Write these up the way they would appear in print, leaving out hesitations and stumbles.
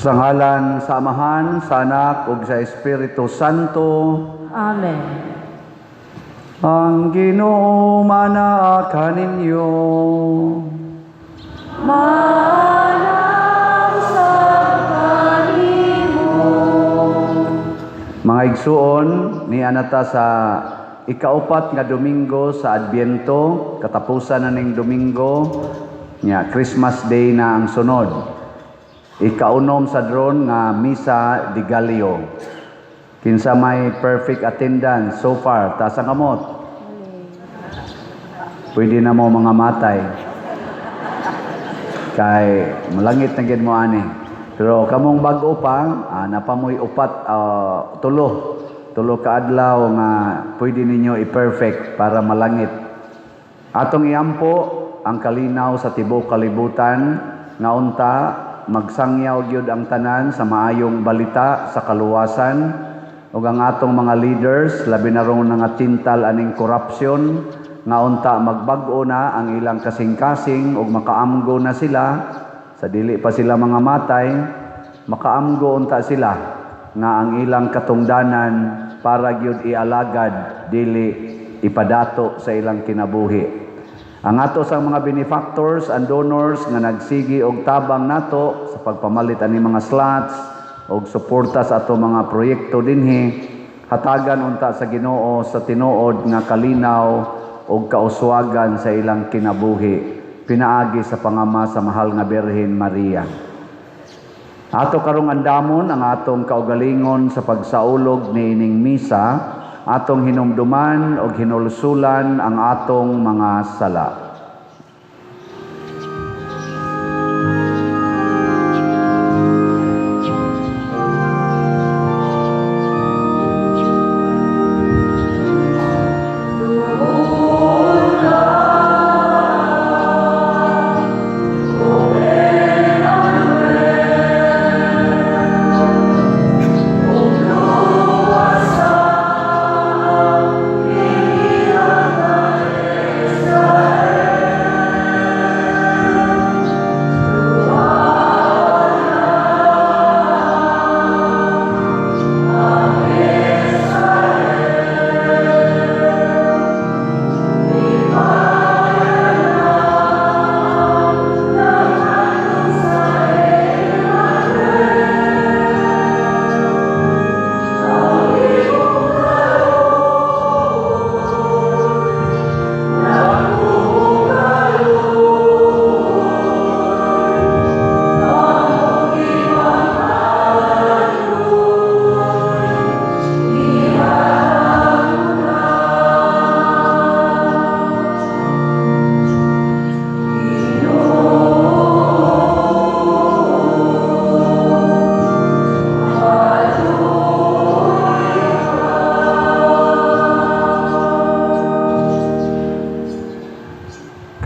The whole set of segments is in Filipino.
Sa ngalan sa Amahan, sa Anak, ug sa Espiritu Santo. Amen. Ang Ginoo manaa kaninyo. Manang sa kanimo. Mga igsuon, ni anata sa ikaupat nga Domingo sa Adbyento, katapusan na ning Domingo, nya Christmas Day na ang sunod. Ikaunom sa dron nga Misa de Gallio. Kinsa may perfect attendance so far, taas ang kamot. Pwede na mo mga matay. Kay malangit na gid mo ani. Pero kamong bag-o pa, napamoy upat tulo ka adlaw nga pwede ninyo i-perfect para malangit. Atong iampo ang kalinaw sa tibuok kalibutan nga unta magsangyaw gyud ang tanan sa maayong balita sa kaluwasan ug ang atong mga leaders labi na ron nga tintal aning korupsyon nga unta magbag-o na ang ilang kasing-kasing ug makaamgo na sila sa dili pa sila mga matay, makaamgo unta sila nga ang ilang katungdanan para gyud ialagad dili ipadato sa ilang kinabuhi. Ang ato sang mga benefactors and donors nga nagsigi og tabang nato sa pagpamalit ani mga slots og suporta sa ato mga proyekto dinhi, hatagan unta sa Ginoo sa tinuod nga kalinaw og kauswagan sa ilang kinabuhi pinaagi sa pangama sa mahal nga Birhen Maria. Ato karong andamon ang atong kaugalingon sa pagsaulog ni ining misa, atong hinumduman og hinulsulan ang atong mga sala.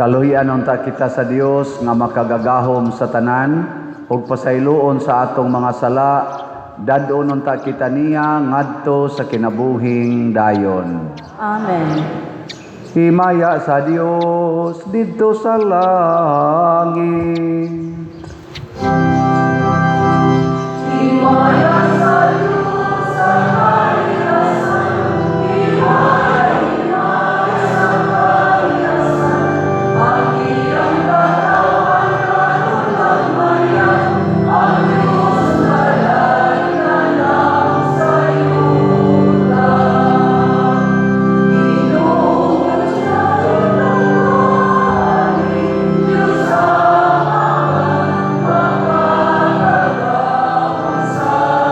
Kaluyan unta kita sa Dios nga makagagahom sa tanan ug pasayloon sa atong mga sala, dadon unta kita niya ngadto sa kinabuhing dayon. Amen. Himaya sa Dios didto sa langit. Himaya sa Diyos sa kaliyasan, himaya sa kaliyasan, ang iyang katawan kanulang mayan, ang Diyos nalay na lang sa yuta. Ginoo sa tulunganin, Diyos sa mga magkakagawang sa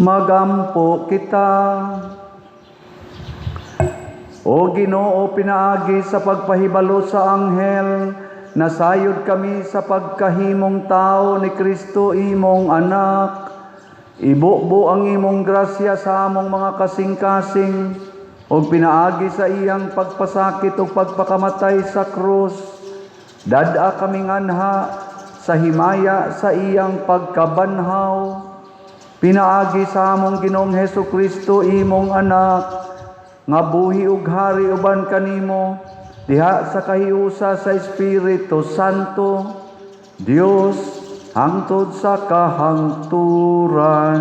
Magampo kita. O Ginoo, pinaagi sa pagpahibalo sa anghel, nasayod kami sa pagkahimong tao ni Kristo imong anak. Ibubo ang imong grasya sa among mga kasing-kasing, o pinaagi sa iyang pagpasakit o pagpakamatay sa krus. Dada kaming anha sa himaya sa iyang pagkabanhaw. Pinaagi sa among Ginoong Hesukristo imong anak, nga buhi ug hari uban kanimo, diha sa kahiusa sa Espiritu Santo, Dios hangtod sa kahangturan.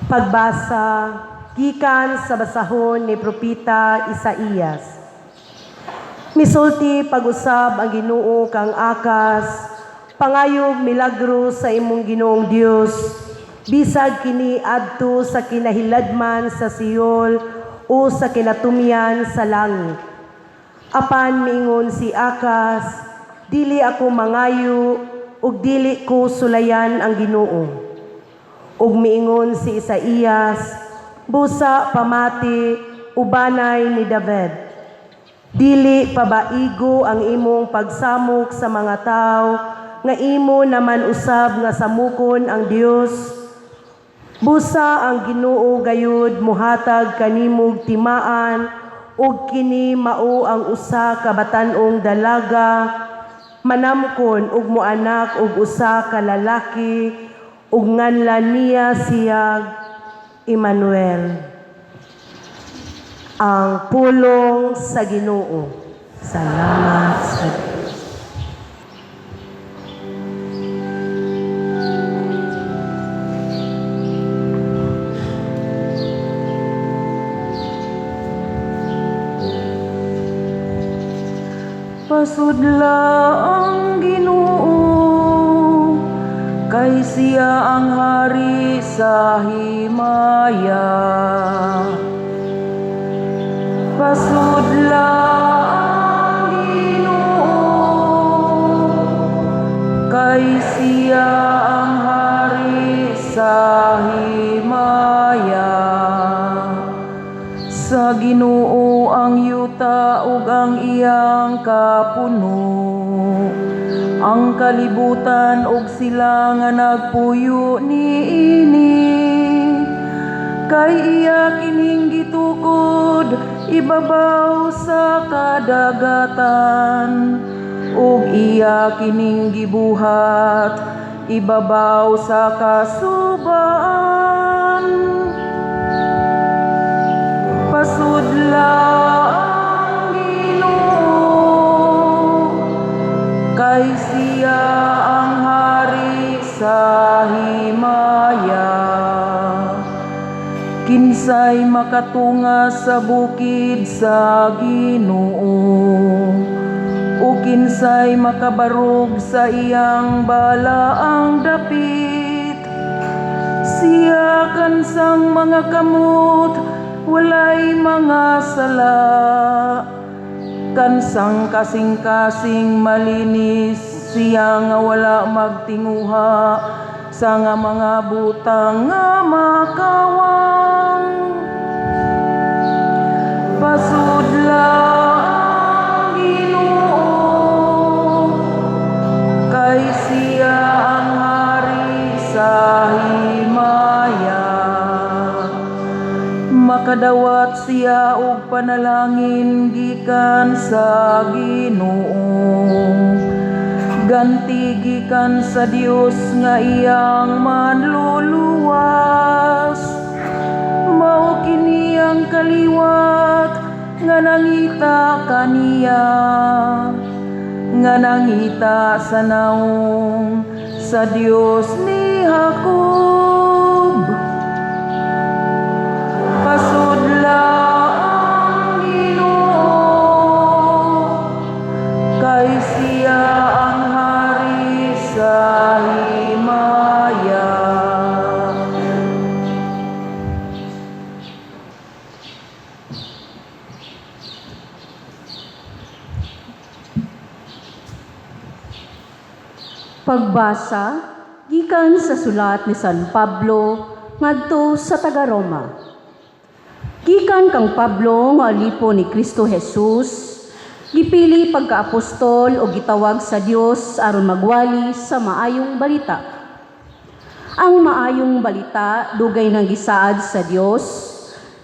Pagbasa gikan sa basahon ni Propeta Isaías. Misulti pag-usab ang Ginoo kang akas, pangayog milagro sa imong Ginoong Dios, bisag kini adto sa kinahiladman sa Siol o sa kinatumian sa langit. Apan miingon si Akas, dili ako mangayo ug dili ko sulayan ang Ginoo. Ug miingon si Isaías, busa pamati ubanay ni David. Dili pabaigo ang imong pagsamok sa mga tao, nga imo naman usab nga samukon ang Dios. Busa ang Ginoo gayud muhatag kanimog timaan, ug kini mao ang usa ka batan-ong dalaga, manamkon ug moanak og usa ka lalaki, ug nganlan niya siyag Emmanuel. Ang pulong sa Ginoo. Salamat sa Diyos. Pasudla ang Ginoo, kay siya ang hari sa himaya. Pasudla ang Ginoo, kay siya ang hari sa himaya. Sa Ginoo ang yuta ug ang iyang kapuno, ang kalibutan ug sila nga nagpuyo niini. Kay iya kining gitukod ibabaw sa kadagatan, ug iya kining gibuhat ibabaw sa kasubaan. Pasudla ang Ginoo, kay siya ang hari sa himaya. Kinsay makatunga sa bukid sa Ginoo, o kinsay makabarog sa iyang balaang dapit. Siya kansang mga kamot walay mga sala, kansang kasing-kasing malinis siya nga wala magtinguha sa nga mga butang nga makawang. Pasudla ang Ginoo, kay siya ang hari sa himaya. Makadawat siya og panalangin gikan sa Ginoo, ganti gikan sa Dios nga iyang manluluwas. Mao kini ang kaliwat nga nangita kaniya, nga nangita sa naong sa Dios ni Jacob. Pasudla ang Ginoo, kay siya ang hari sa himaya. Pagbasa gikan sa sulat ni San Pablo ngadto sa taga Roma. Gikan kang Pablo nga alipo ni Kristo Jesus, gipili pagkaapostol o gitawag sa Dios aron magwali sa maayong balita. Ang maayong balita dugay nang gisaad sa Dios,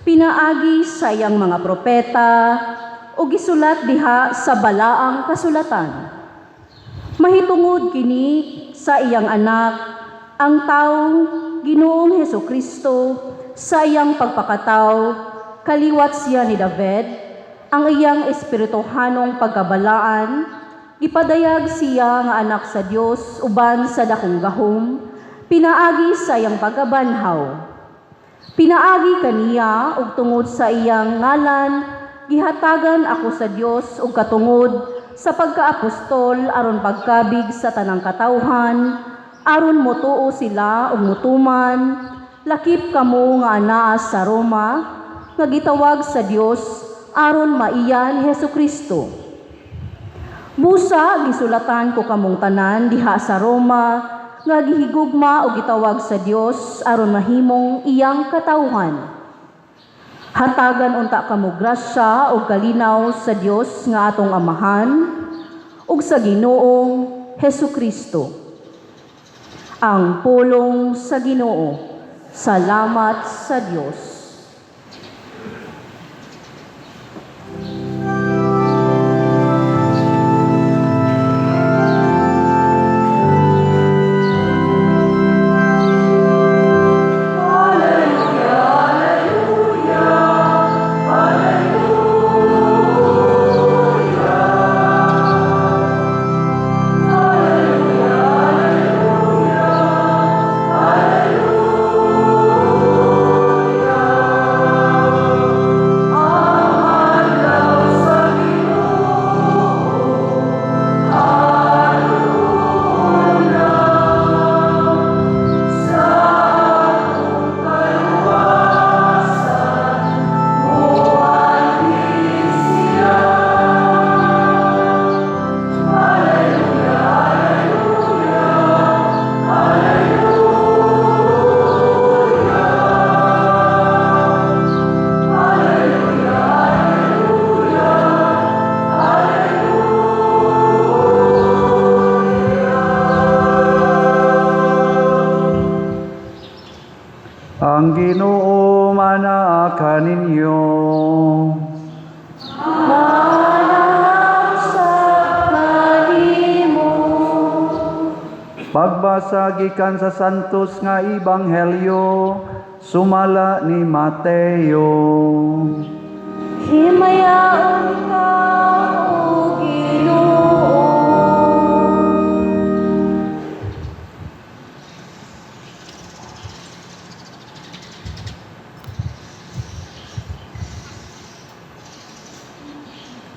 pinaagi sa iyang mga propeta o gisulat diha sa balaang kasulatan. Mahitungod kini sa iyang anak, ang taong Ginoong Hesukristo, sa iyang pagpakataw, kaliwat siya ni David, ang iyang espirituhanong pagkabalaan, ipadayag siya nga anak sa Dios uban sa dakong gahom, pinaagi sa iyang pagkabanhaw. Pinaagi kaniya ug tungod sa iyang ngalan, gihatagan ako sa Dios ug katungod sa pagkaapostol aron pagkabig sa tanang katawhan, aron motuo sila ug mutuman, lakip kamo nga anaa sa Roma, nga gitawag sa Dios aron maiyan Hesukristo. Busa gisulatan ko kamong tanan diha sa Roma, nga gihigugma o gitawag sa Dios aron mahimong iyang katawhan. Hatagan unta kamo grasya o kalinaw sa Dios nga atong Amahan ug sa Ginoong Hesukristo. Ang pulong sa Ginoo. Salamat sa Dios. Ang Ginoo manaa ninyo. Pagbasa gikan sa santos nga ebanghelyo sumala ni Mateo. Himayaon ka, O Ginoo.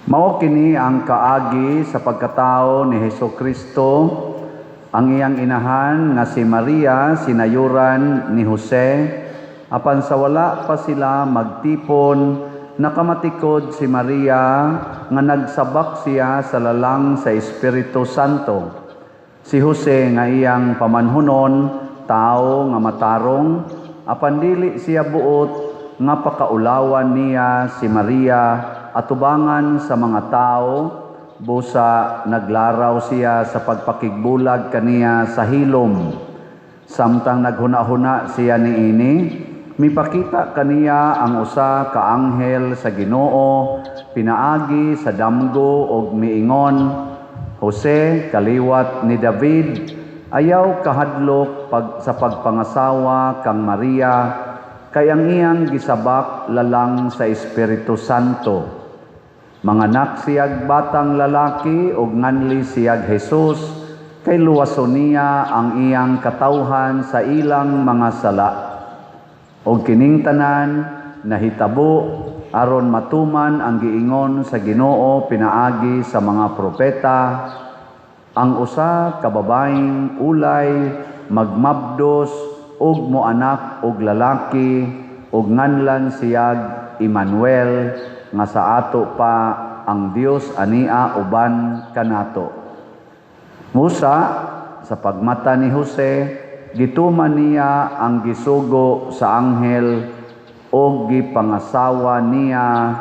Mao kini ang kaagi sa pagkatao ni Hesukristo, ang iyang inahan nga si Maria sinayuran ni Jose, apan sa wala pa sila magtipon, nakamatikod si Maria nga nagsabak siya sa lalang sa Espiritu Santo. Si Jose nga iyang pamanhunon, tao nga matarong, apan dili siya buot nga pakaulawan niya si Maria atubangan sa mga tao, busa naglaraw siya sa pagpakigbulag kaniya sa hilom. Samtang naghuna-huna siya niini, mipakita kaniya ang usa ka anghel sa Ginoo, pinaagi sa damgo og miingon, Jose, kaliwat ni David, ayaw kahadlok sa pagpangasawa kang Maria, kay ang iyang gisabak lalang sa Espiritu Santo. Manganak siyag batang lalaki ug nganli siyag Jesus, kay luwason niya ang iyang katawhan sa ilang mga sala. Og kining tanan nahitabo aron matuman ang giingon sa Ginoo pinaagi sa mga propeta, ang usa ka babaeng ulay magmabdos ug moanak og lalaki ug nganlan siyag Emmanuel, nga sa ato pa ang Dios ania uban kanato. Musa sa pagmata ni Jose, gituman niya ang gisugo sa anghel o gipangasawa niya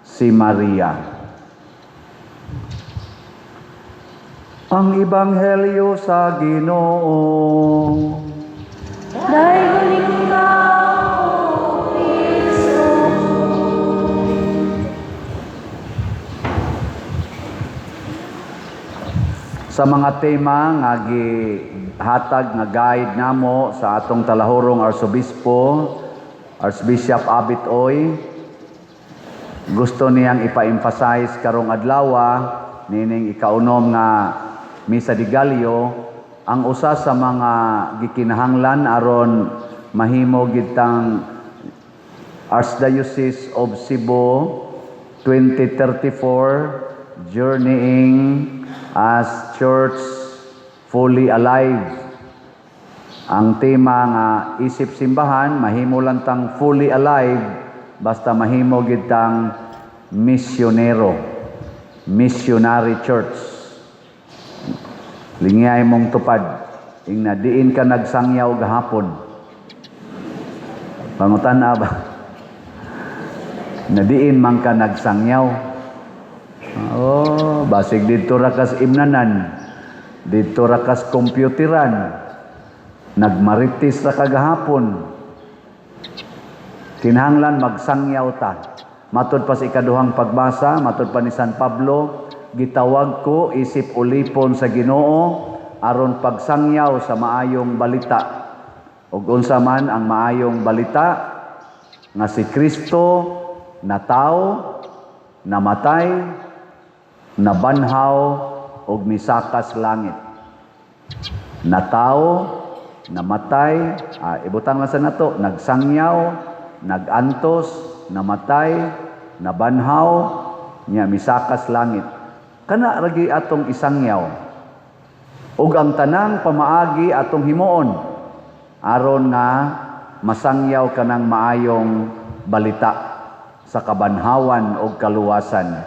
si Maria. Ang Ebanghelyo sa Ginoo. Dahil ikaw, O Kristo. Sa mga tema nga gihatag nga guide namo sa atong talahurong Archbishop Abit Oy, gusto niyang ipa-emphasize karong adlaw nining ikaunom nga Misa de Gallo, ang usa sa mga gikinahanglan aron mahimo gitang Archdiocese of Cebu 2034 journeying as church fully alive. Ang tema nga isip simbahan mahimo lang tang fully alive basta mahimo gid tang missionary church. Lingay mong tupad ing na diin ka nagsangyaw gahapon. Pangutana ba? Na diin man ka nagsangyaw. Oh, basig dito ra kas imnanan. Dito ra kas kompyuteran. Nagmaritis ra kagahapon. Kinahanglan magsangyaw ta. Matud pa sa ikaduhang pagbasa, matud pa ni San Pablo, gitawag ko isip ulipon sa Ginoo aron pagsangyaw sa maayong balita. Ug unsa man ang maayong balita nga si Kristo nataw, namatay, nabanhaw ug misakas langit. Nataw, namatay, ibutang lang sa nato, nagsangyaw, nagantos, namatay, nabanhaw, nya misakas langit. Kana ragi atong isangyaw. Ug ang tanang pamaagi atong himuon aron nga masangyaw kanang maayong balita sa kabanhawan ug kaluwasan.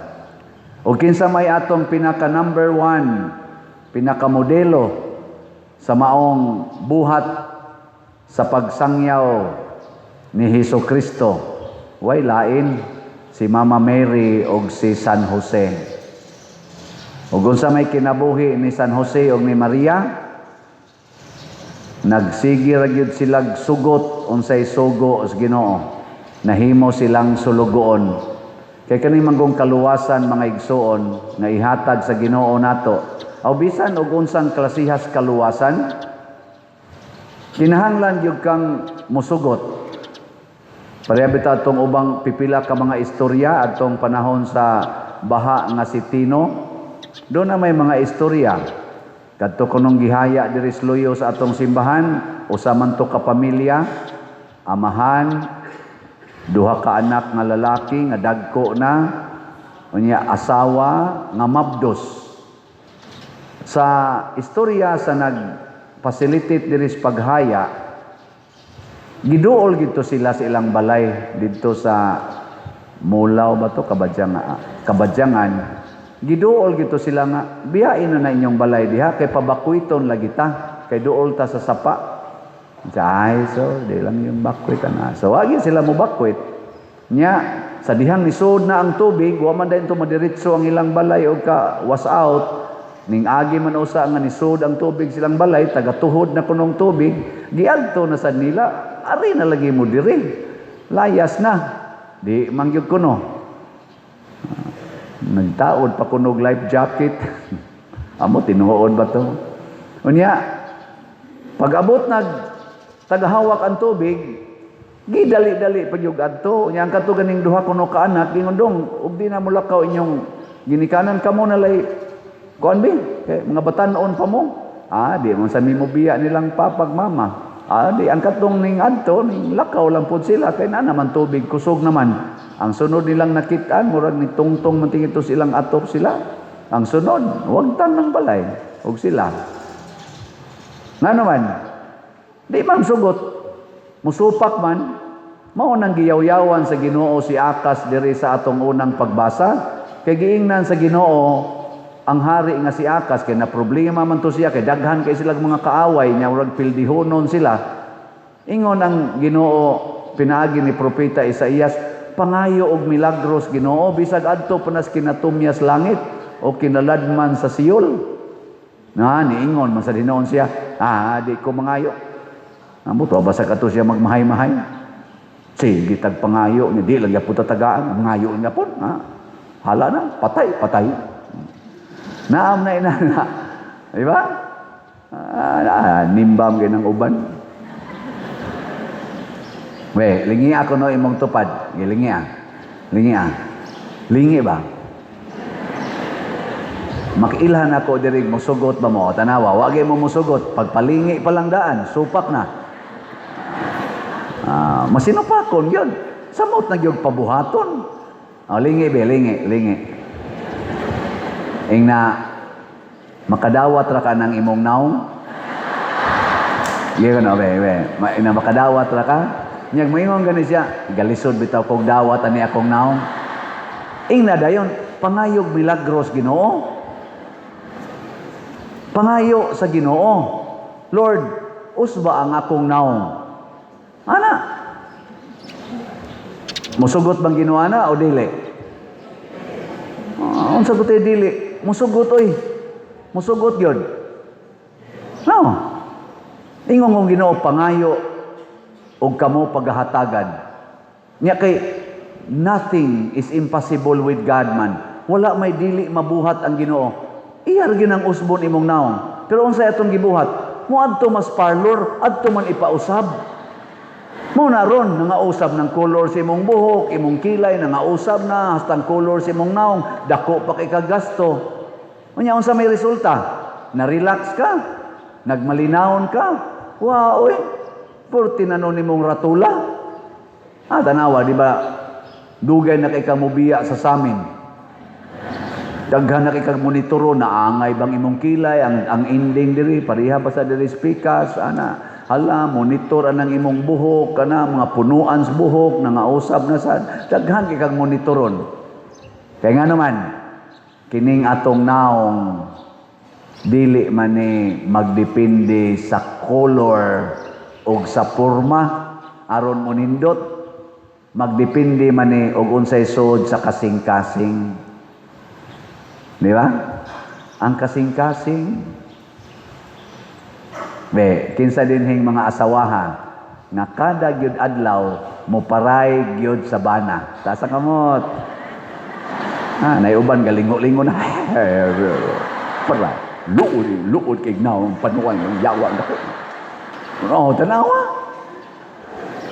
Ug kinsa may atong pinaka number 1, pinaka modelo sa maong buhat sa pagsangyaw ni Hesukristo, way lain si Mama Mary ug si San Jose. Ug unsa may kinabuhi ni San Jose ug ni Maria, nagsigi ra gyud silag sugot unsay sugo sa Ginoo. Nahimo silang sulugoon. Kay kani manggong kaluwasan mga igsoon nga ihatag sa Ginoo nato. Aw bisan og unsang klasihas kaluwasan, kinahanglan gyud kang mosugot. Pareha bitaw atong ubang pipila ka mga istorya atong panahon sa baha nga si Tino. Doon na may mga istorya. Kadto kunong gihaya diri sa luyo sa atong simbahan, usa man to ka pamilya, amahan, duha ka anak nga lalaki nga dagko na, unya asawa nga mabdos. Sa istorya sa nag-facilitate diri sa paghaya, giduol gito sila sa ilang balay dito sa Mulaw ba to Kabadyangan. Giduol gito sila nga biyain na inyong balay diha kay pabakwiton lagi ta kay duol ta sa sapa. Jay so di lang yung bakwit na. So wagi sila mo bakwit. Nya sa dihang nisod na ang tubig, wa man dayon to madiretso ang ilang balay o ka was out. Ning agi man usa nga nisod ang tubig silang balay, taga-tuhod na kunong tubig, giadto na sad nila, ari na lagi mo diri. Layas na. Di mangyud kuno. Nagtaod pa kunog life jacket. Amo tinuod ba to? Unya pag-abot tagahawak ang tubig, gidali-dali pagyug adto. Unya ang kadto ganing duha kuno ka anak gingon dong, ug di na mulakaw inyong ginikanan kamo na lay kuan bi kay mga batan-on pa mo. Di man sa mimo biya nilang papag mama. Di ang katong ning adto ning lakaw lang pud sila kay na naman tubig kusog naman. Ang sunod nilang nakitaan, murag ni tungtong manting ito silang atop sila. Ang sunod, huwag tan ng balay. Huwag sila. Nga naman, di man sugot. Musupak man, maunang giyaw-yawan sa Ginoo si Akas diri sa atong unang pagbasa. Kay giingnan sa Ginoo, ang hari nga si Akas kay na problema man to siya kay daghan kay sila mga kaaway nya urag pildihonon sila. Ingon ang Ginoo pinaagi ni propeta Isaías, pangayo og milagros Ginoo bisag adto panas kinatumyas langit o kinaladman sa Siol. Niingon man sa dinoon siya, di ko mangayo. Amo to basa kato siya magmahay-mahay. Sige tag pangayo ni di lang gyapon tatagaan, mangayo nga pon. Hala na, patay. Naam na inana. Di ba? Nimbam ganang uban. We, lingi ako no imong tupad. Lingi Lingi ba? Makilhan ako diri musugot ba mo? Tanawa, wag mo musugot. Pagpalingi pa lang daan, supak na. Masinupakon yun. Samot na yung pabuhaton. Lingi. Ing na makadawat ra ka ng imong naong. Yun na, ina makadawat ra ka. Nyag moingon gani siya, galisod bitaw kog dawat ani akong naong. Ing na dayon, pangayog milagros Ginoo. Pangayo sa Ginoo. Lord, usba ang akong naong. Ana. Musugot bang Ginoo ana o dili? Unsa ko dili? Musugot oy. Musugot gyud. No. Ingon kong Ginoo pangayo og kamo paghahatagan. Nya kay nothing is impossible with God man. Wala may dili mabuhat ang Ginoo. Iyar ginang usbon imong naong. Pero unsay atong gibuhat? Moadto mas parlor, adto man ipausab. Mo na ron nangausab ng color sa imong buhok, imong kilay nangausab na hastang color sa imong naong, dako pa kay kagasto. Unya unsa may resulta? Na-relax ka, nagmalinawon ka. Wow, oy. Porti na nun imong ratula. Tanawa, di ba? Dugay na kay kamubiya sa samin. Daghan na kay kag monitoro na angay bang imong kilay, ang ending diri, pariha pa sa diri speakers, ana. Hala, monitor anang imong buhok, kana, mga punuan sa buhok, nangausab na sa, daghan kay kag monitoron. Kaya nga naman, kining atong naong, dili man ni magdepende sa color, og sa porma aron mo nindot magdepende man ni og unsay sud sa kasing-kasing, di ba? Ang kasing-kasing kinsa dinhing mga asawaha nga kada gyud adlaw mo paray gyud sa bana ta sa kamot nay uban galingo-lingo na para luod kay naong panuan yung yawa nako. Tanawa.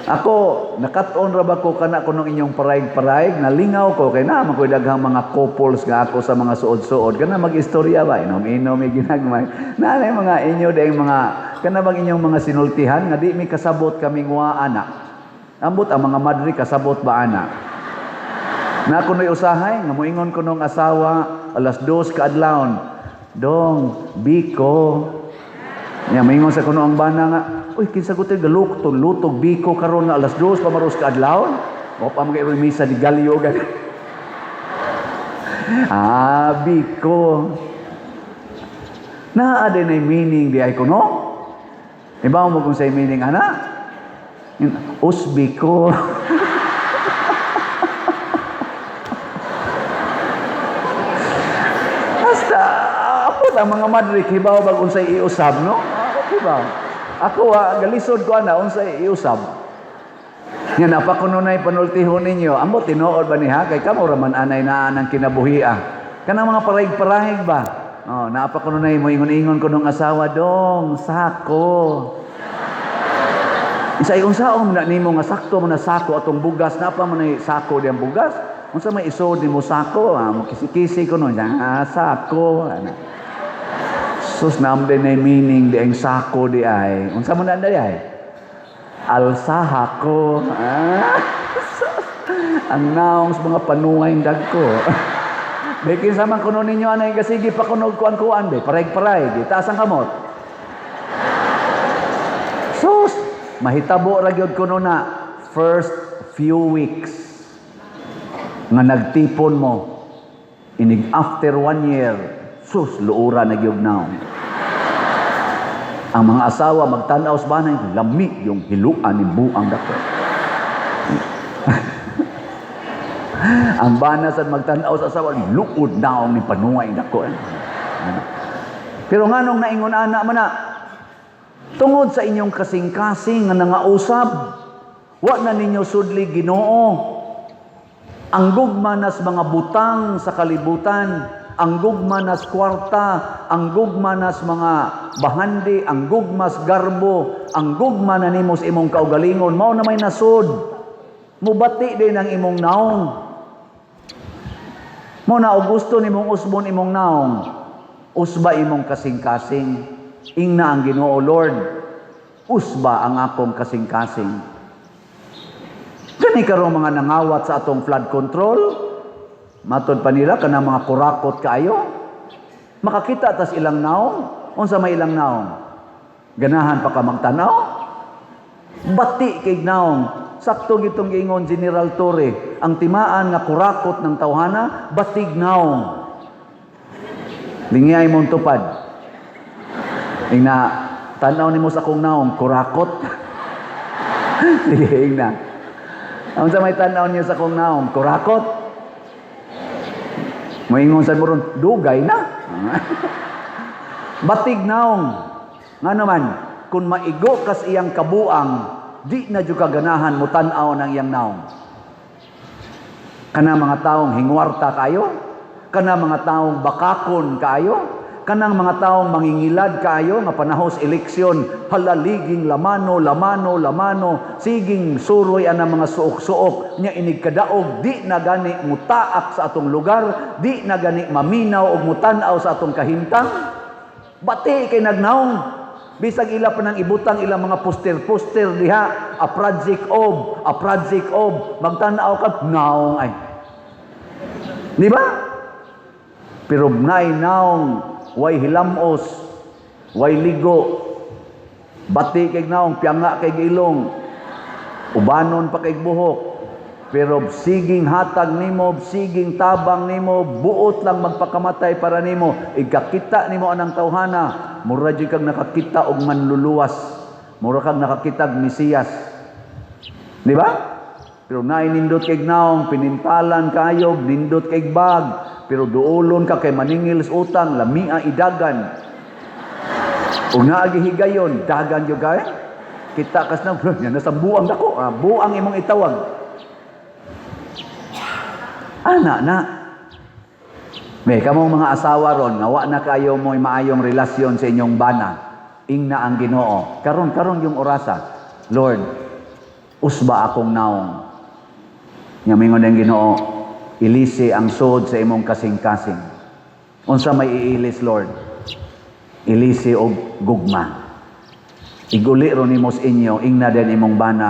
Ako, nakat-on ra ba ko kana kuno inyong paraig-paraig, nalingaw ko kay na makoy daghang mga couples nga ako sa mga suod-suod. Kana mag-istorya ba inom-inom ginagmay. Nanay mga inyo daing mga kana bang inyong mga sinultihan nga di mi kasabot kaming wa anak. Ambot ang mga madre kasabot ba ana? Na kunoy usahay nga moingon ko nung asawa alas 2 ka adlawon. Dong, biko. Nya moingon sa kuno ang bana nga, uy, kinsa ko tayo lutog biko karon na alas 2 pamaros ka adlaw. O pa mga misa di galyo gani. Biko. Naa din ay meaning di ay kuno. Ibaw mo kung say meaning ana? Usbiko. Basta apot ang mga madre hibaw bag unsay iusab no? Hibaw. Ako galisod ko ana unsay iusab. Nya napakununay panultihon ninyo. Amo tinuod ba niha kay kamo ra man anay naa nang kinabuhia. Kanang mga parahig-parahig ba? Napakununay mo ingon-ingon ko nung asawa dong sako. Isay unsaon na nimo nga sakto man na sako atong bugas napa man ay sako diyang bugas. Unsa may isod nimo sako? Mo kisi-kisi ko nun. Sako. Sus namde na meaning di ang sako di ay. Unsa mo na ay? Alsaha ko. Ang naong sa mga panuway dagko. Bekin sa man kuno ninyo anay kasigi pa kunog kuan-kuan be. Pareg-pareg. Taas ang kamot. Sus mahitabo ra gyud kuno na first few weeks nga nagtipon mo inig after 1 year sus, luura na gyud naong. Ang mga asawa magtanaw sa banay, lami yung hiluan ni buang dako. Ang bana sa magtanaw sa asawa, luod naong ni panuway dako. Pero nganong naingon ana man na, tungod sa inyong kasing-kasing nga nangausab, wa na ninyo sudli Ginoo. Ang gugma nas mga butang sa kalibutan, ang gugma nas kwarta, ang gugma nas mga bahandi, ang gugmas garbo, ang gugma na nimo sa imong kaugalingon, mao na may nasud. Mubati din ang imong naong. Mo na og gusto nimong usbon imong naong, usba imong kasing-kasing. Ingna ang Ginoo, Lord, usba ang akong kasing-kasing. Gani karong mga nangawat sa atong flood control, matod pa nila kanang mga kurakot kaayo. Makakita tas ilang naong, unsa may ilang naong? Ganahan pa ka magtanaw? Bati kay naong. Sakto gitong giingon General Torre, ang timaan nga kurakot ng tawhana, batig naong. Lingiyay mong tupad. Ingna, tanaw ni mo sa kong naong, kurakot. Sige, ingna. Ang sa may tanaw niyo sa kong naong, kurakot. Moingon sa muron, dugay na. Batig naong. Nga naman, kung maigo kas iyang kabuang, di na dyo kaganahan mo tanaw ng iyang naong. Kana mga taong hingwarta kayo, kana mga taong bakakon kayo, kanang mga taong mangingilad kayo nga panahos eleksyon, halaliging lamano, siging suroy ana mga suok-suok nya inig kadaog, di na gani mutaak sa atong lugar, di na gani maminaw og mutanaw sa atong kahintang. Bati kay nagnaong. Bisag ila pa nang ibutang ilang mga poster-poster diha, a project of, magtanaw ka, naong ay. Di ba? Pero nay naong, way hilamos, way ligo, bati kay naong, piyanga kay ilong, ubanon pa kay buhok, pero siging hatag nimo, siging tabang nimo, buot lang magpakamatay para nimo, igkakita nimo anang tawhana, mura di kag nakakita og manluluwas, mura kag nakakita og Mesiyas. Di ba? Pero nainindot kay naong, pinintalan kayo, nindot kay bag, pero duolon ka kay maningil sa utang, lamia idagan. Ug naagi higayon, dagan yo gay. Kita kas na yan nasa buang dako, buang imong itawag. Ana na. May kamong mga asawa ron, nawa na kayo mo'y maayong relasyon sa inyong bana. Ingna ang Ginoo. Karon yung orasa, Lord, usba akong naong. Nga mingon ang Ginoo, ilisi ang sod sa imong kasing-kasing. Unsa may iilis, Lord? Ilisi og gugma. Iguli ron nimo sa inyo, ingna din imong bana.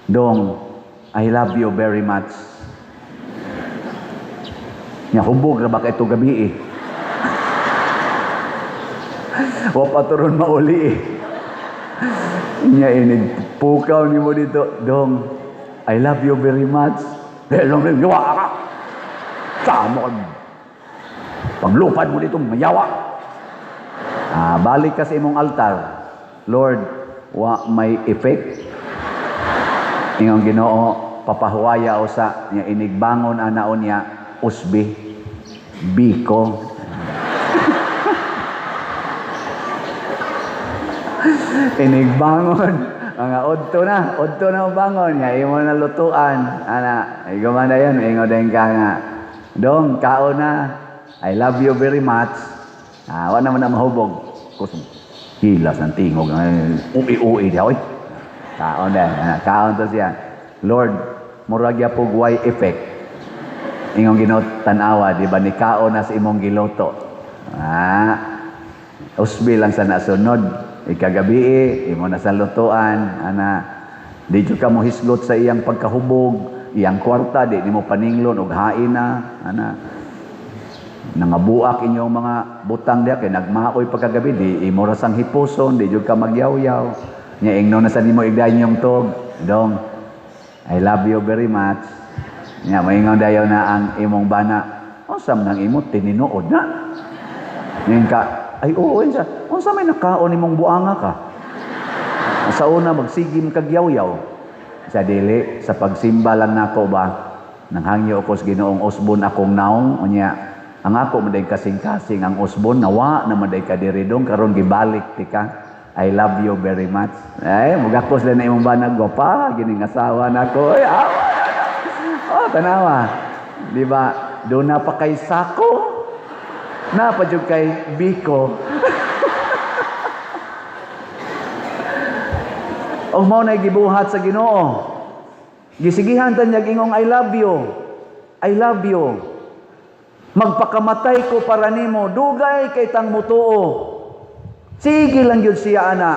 Dong, I love you very much. Nya hubog ra ba kay ito gabi eh. Wa paturon mauli eh. Nya ini pukaw nimo dito, Dong, I love you very much. Dahil lang yawa ka. Samo ka. Paglupad mo dito, mayawa. Balik ka sa imong altar. Lord, wa may effect. Ingong Ginoo, papahuwaya usa niya inigbangon anaon niya usbi biko. Inigbangon mga odto na ang bangon niya imo na lutuan ana ay gumana yan ingon din ka nga Dong kao na I love you very much. Wa naman na mahubog kusog hilas ng tingog ui dia oy kaon na kaon to siya Lord murag ya pug way effect ingong Ginoo tan-awa di ba ni kaon na sa imong giluto usbi lang sa nasunod ikagabi imo na sa lutuan ana di jud ka mo hislot sa iyang pagkahubog iyang kwarta di nimo paninglon og hain na ana nangabuak inyong mga butang diha kay nagmaoy pagkagabi di imo ra sang hipuson di jud ka magyaw-yaw nya ingno na sa nimo igdayon yung tog Dong I love you very much nya moingon dayon na ang imong bana usam nang imo tininuod na Ngayon ka, ay oo, yun siya. Kung sa may nakaon ni mong buanga ka? Sa una, magsigim kagyaw-yaw. Sa dili, sa pagsimba lang nako ba, nanghangyo ako sa Ginoong Osbon akong naong, unya, ang ako maday kasing-kasing ang Osbon, nawa na maday ka diridong, karon gibalik ti ka. I love you very much. Ay, mugakos lang na imong banag, gwapa, gining asawa nako. Ay, awa. Oh, tanawa. Di ba? Doon na pa kay Sako. Na pa jud kay Biko. Og mao na gibuhat sa Ginoo. Gisigihan tan niya ingong I love you. I love you. Magpakamatay ko para nimo, dugay kay tang mutuo. Sige lang yun siya, ana.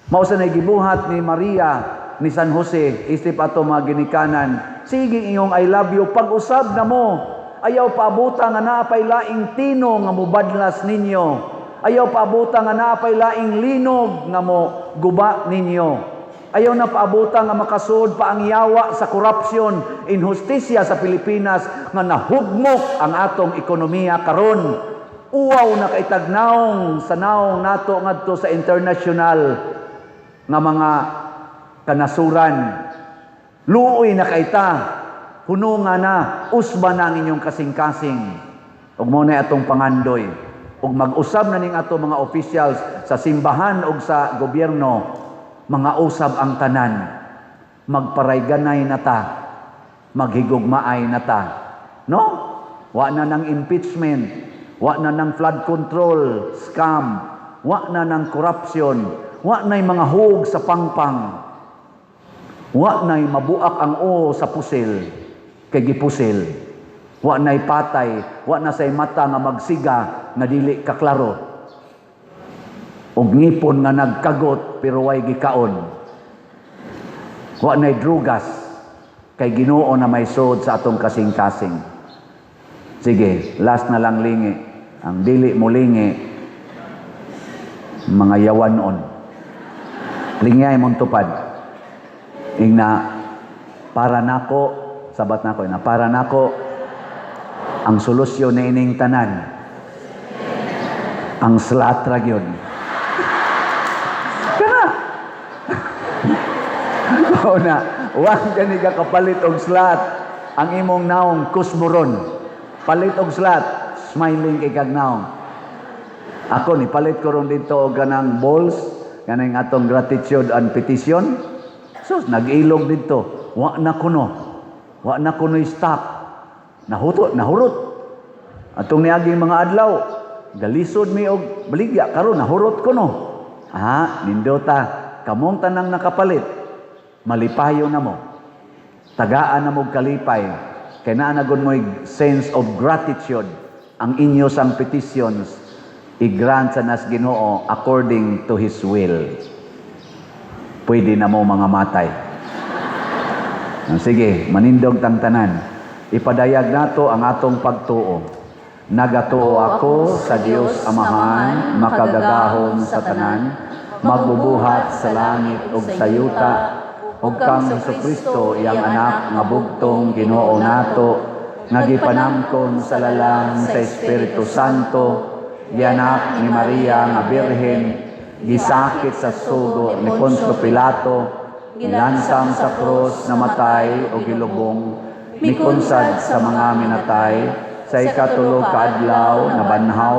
Mausa na gibuhat ni Maria, ni San Jose, isip ato mga ginikanan. Sige iyong I love you, pag-usab na mo. Ayaw paabuta nga naapay laing tino nga mubadlas ninyo. Ayaw paabuta nga naapay laing linog nga mo guba ninyo. Ayaw na paabuta nga makasud pa ang yawa sa korupsyon, inhustisya sa Pilipinas nga nahugmok ang atong ekonomiya karon. Uwaw na kaitagnaong sa naong nato ngadto sa international nga mga kanasuran. Luoy na kaita, hununga na, usba na ang inyong kasing-kasing. Ug mo na atong pangandoy. Ug mag-usab na ning ato mga officials sa simbahan ug sa gobyerno, mga usab ang tanan. Magparayganay na ta, maghigugmaay na ta. No? Wa na ng impeachment. Wa na ng flood control, scam. Wa na ng corruption. Wa na'y mga hug sa pangpang. Wa na'y mabuak ang o sa pusil, kay gipusil. Wa na'y patay. Wa na say mata nga magsiga, nga dili kaklaro. Og ngipon nga nagkagot, pero way gikaon. Wa na'y drugas, kay Ginoo na may sod sa atong kasing-kasing. Sige, last na lang lingi. Ang dili mo lingi, mga yawanon. Lingay mong tupad. Ingna, para nako, sabat nako, na para nako, ang solusyon na ining tanan, ang slatra yun. Kana! O na, huwag gani ka kapalit og slat, ang imong naong kusmuron. Palit og slat, smiling kay kagnaong. Ako ni palit ko ron dito og ganang balls, kanang atong gratitude and petition. So nag-ilog dito. Wa na kuno stock. Nahurot. Atong niaging mga adlaw, galisod mi og baligya karon nahurot kuno. Nindota, kamong tanang nakapalit. Malipayo na mo. Tagaan na mo kalipay. Kaya naanagon mo sense of gratitude. Ang inyo sang petitions, i-grant sa nas Ginoo according to His will. Pwede na mo mga matay. Sige, manindog tang tanan. Ipadayag nato ang atong pagtuo. Nagatuo ako sa Dios Amahan, makagagahom sa tanan, magbubuhat sa langit ug sa yuta, ug kang Jesucristo, iyang anak nga bugtong Ginoo nato, nagipanamkon sa lalang sa Espiritu Santo, gianak ni Maria nga Birhen, gisakit sa sugo ni Poncio Pilato, gilansang sa krus, namatay o gilubong, mikunsad sa mga minatay, sa ikatulog kaadlaw na banhaw,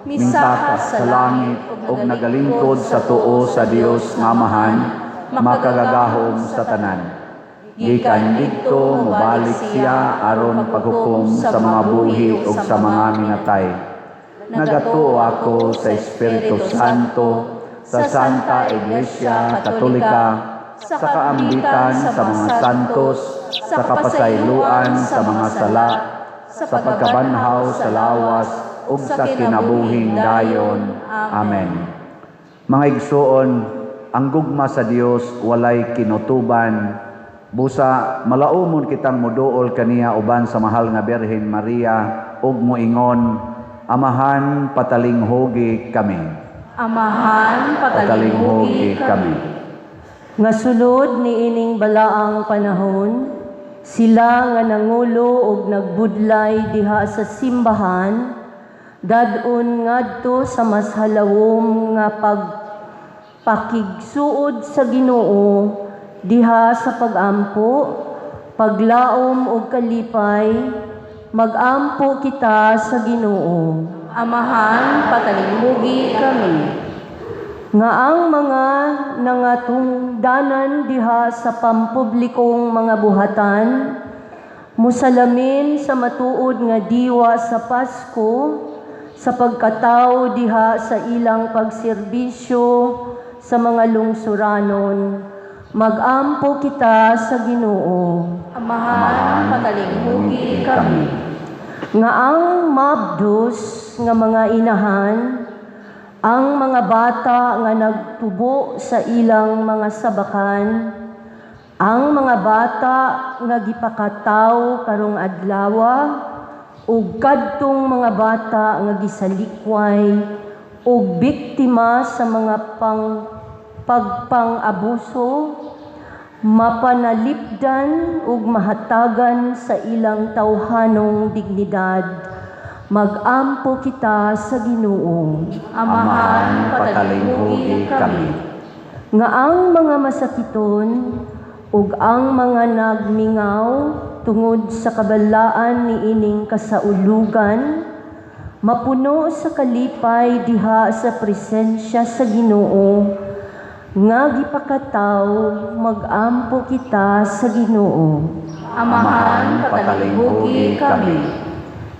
mingsakas sa langit ug nagalingkod sa tuo sa Dios nga Amahan, makagagahom sa tanan. Gikan dito, mubalik siya aron paghukom sa mga buhi ug sa mga minatay. Nagatuo ako sa Espiritu Santo, sa Santa Iglesia Katolika, sa kaambitan sa mga santos, sa kapasayloan sa mga sala, sa pagkabanhaw sa lawas ug sa kinabuhing dayon. Amen. Mga igsoon, ang gugma sa Dios walay kinutuban. Busa malaumon kitang moduol kaniya uban sa mahal nga Birhen Maria ug moingon, Amahan, patalinghogi kami. Amahan, patalinghogi kami. Nga sulod ni ining balaang panahon, sila nga nangulo ug nagbudlay diha sa simbahan, Dadon ngadto sa mas halawom nga pagpakigsuod sa Ginoo diha sa pagampo, paglaom ug kalipay, magampo kita sa Ginoo. Amahan, patalinghugi kami. Nga ang mga nangatungdanan diha sa pampublikong mga buhatan, musalamin sa matuod nga diwa sa Pasko, sa pagkatao diha sa ilang pagserbisyo sa mga lungsuranon, magampo kita sa Ginoo. Amahan, patalinghugi kami. Nga ang mabdos nga mga inahan, ang mga bata nga nagtubo sa ilang mga sabakan, ang mga bata nga gipakataw karong adlawa, ug kadtong mga bata nga gisalikway ug biktima sa mga pagpang-abuso, mapanalipdan ug mahatagan sa ilang tawhanong dignidad. Magampo kita sa Ginoo. Amahan, patalinghugi kami. Nga ang mga masakiton ug ang mga nagmingaw tungod sa kabalaan ni ining kasaulugan, mapuno sa kalipay diha sa presensya sa Ginoo, nga gipakataw, magampo kita sa Ginoo. Amahan, patalinghugi kami.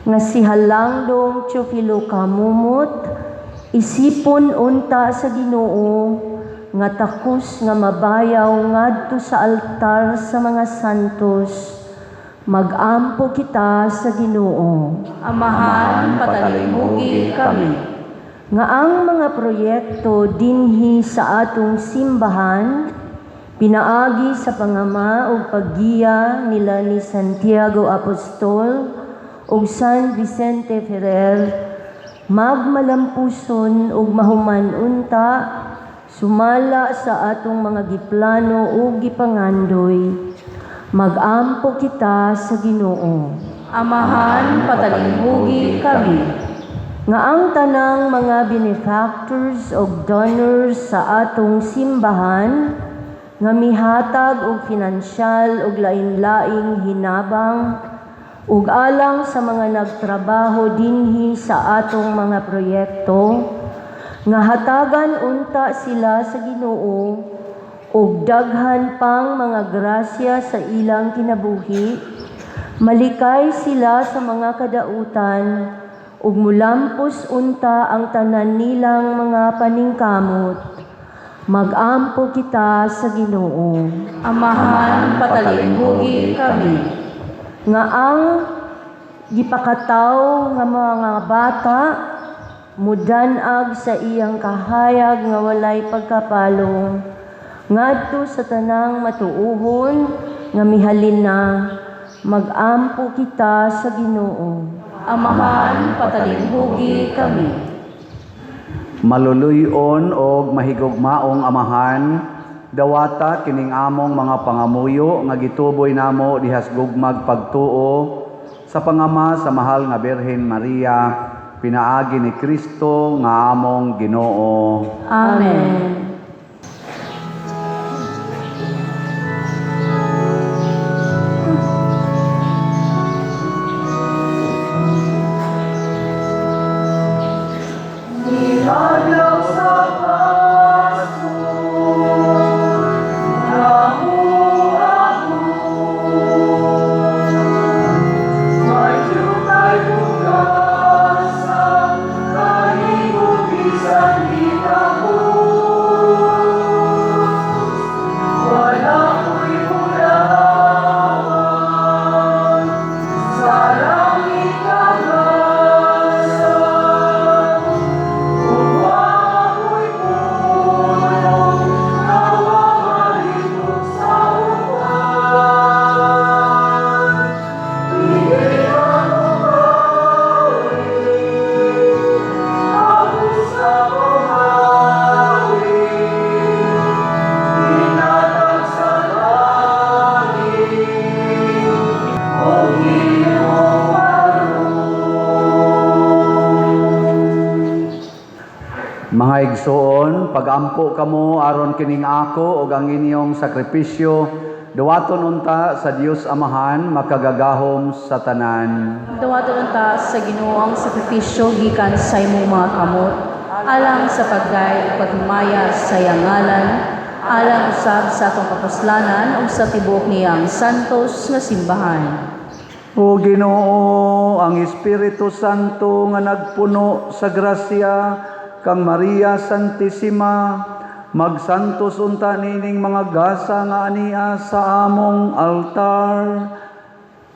Nga si Halangdong Teofilo Kamumot, isipon unta sa Ginoo, nga takos nga mabayaw ngadto sa altar sa mga santos, magampo kita sa Ginoo. Amahan, patalinghugi kami. Nga ang mga proyekto dinhi sa atong simbahan, pinaagi sa pangama ug paggiya nila ni Santiago Apostol ug San Vicente Ferrer, magmalampuson ug mahuman unta, sumala sa atong mga giplano ug gipangandoy, magampo kita sa Ginoo. Amahan, patalinghugi kami. Nga ang tanang mga benefactors ug donors sa atong simbahan, nga mihatag og pinansyal ug lain-laing hinabang, ug alang sa mga nagtrabaho dinhi sa atong mga proyekto, nga hatagan unta sila sa Ginoo, ug daghan pang mga grasya sa ilang kinabuhi, malikay sila sa mga kadautan, ug mulampos unta ang tanan nilang mga paningkamot. Magampo kita sa Ginoo. Amahan, patalinghugi kami. Nga ang gipakataw nga mga bata, mudanag sa iyang kahayag nga walay pagkapalong, ngadto sa tanang matuuhon nga mihalin na, magampo kita sa Ginoo. Amahan, patalinghugi kami. Maluluyon og mahigugmaong amahan, dawata kining among mga pangamuyo nga gituboy namo dihas gugmag pagtuo sa pangama sa mahal nga Birhen Maria, pinaagi ni Kristo nga among Ginoo. Amen. Mga igsoon, pagampo kamo aron kining ako ug ang inyong sakripisyo, duwaton unta sa Dios Amahan makagagahom sa tanan. Duwaton unta sa Ginoo ang sakripisyo gikan sa imong mga kamot, alang sa paggay ug pagmaya sa iyang ngalan, alang usab sa atong kapuslanan ug sa tibuok niyang santos nga simbahan. O Ginoo, ang Espiritu Santo nga nagpuno sa grasya kang Maria Santissima, magsantos unta nining mga gasa nga ania sa among altar.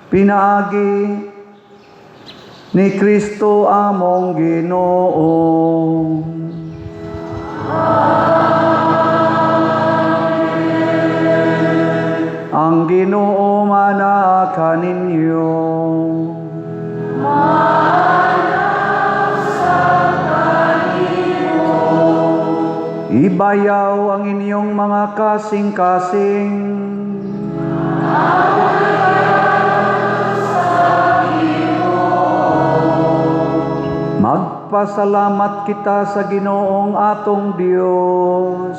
Pinaagi ni Kristo among Ginoo. Ang Ginoo manaa kaninyo. Ibayaw ang inyong mga kasing-kasing. Magpasalamat kita sa Ginoong atong Dios.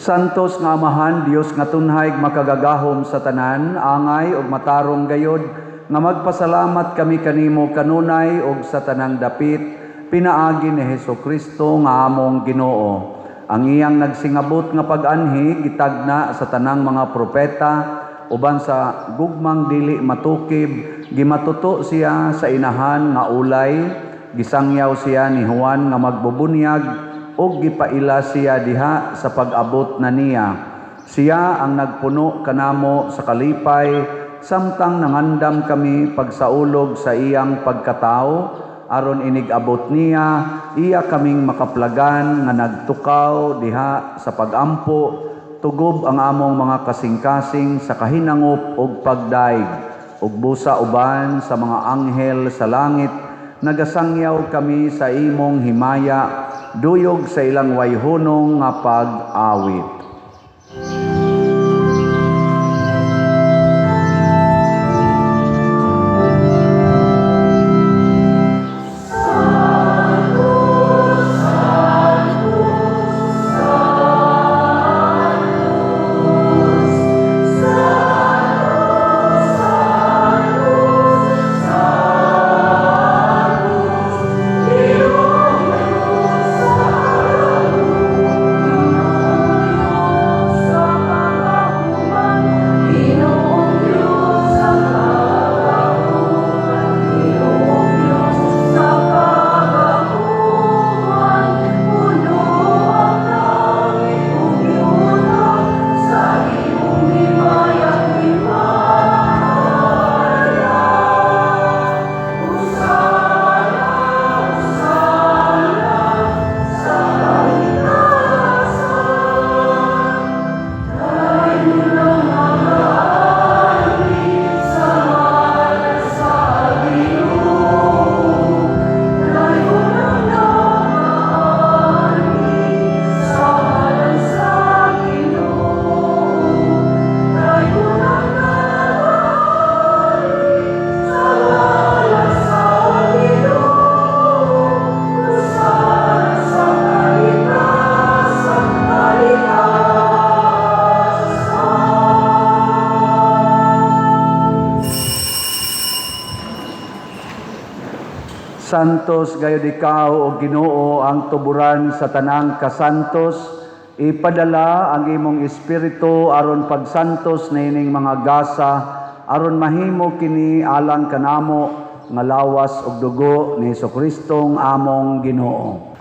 Santos nga Amahan, Dios nga tunhay makagagahom sa tanan, angay ug matarong gayod, nga magpasalamat kami kanimo kanunay ug sa tanang dapit, pinaagi ni Hesukristo nga among Ginoo. Ang iyang nagsingabot nga pag-anhi, gitagna sa tanang mga propeta, uban sa gugmang dili matukib, gimatuto siya sa inahan nga ulay, gisangyaw siya ni Juan nga magbubunyag, ug gipaila siya diha sa pag-abot na niya. Siya ang nagpuno kanamo sa kalipay, samtang nangandam kami pagsaulog sa iyang pagkatao, aron inigabot niya, iya kaming makaplagan nga nagtukaw diha sa pagampo, tugob ang among mga kasing-kasing sa kahinangop ug pagdaig, ug busa uban sa mga anghel sa langit, nagasangyaw kami sa imong himaya, duyog sa ilang wayhunong nga pag-awit. Santos gayud ikaw o Ginoo ang tuburan sa tanang kasantos, ipadala ang imong espiritu aron pagsantos nining mga gasa, aron mahimo kini alang kanamo nga lawas ug dugo ni Jesucristong among Ginoo.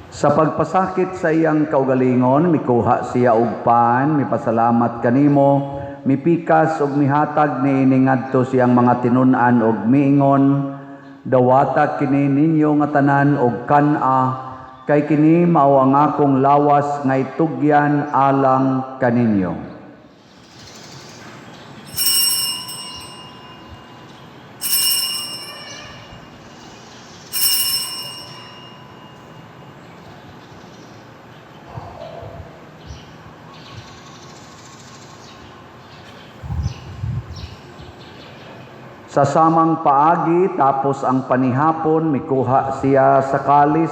Sa pagpasakit sa iyang kaugalingon, mikuha siya og pan, mipasalamat kanimo, mipikas ug mihatag niini ngadto siyang mga tinun-an ug miingon, dawata kini ninyo nga tanan og kan-a, kay kini mao ang akong lawas nga itugyan alang kaninyo. Sa samang paagi tapos ang panihapon mikuha siya sa kalis,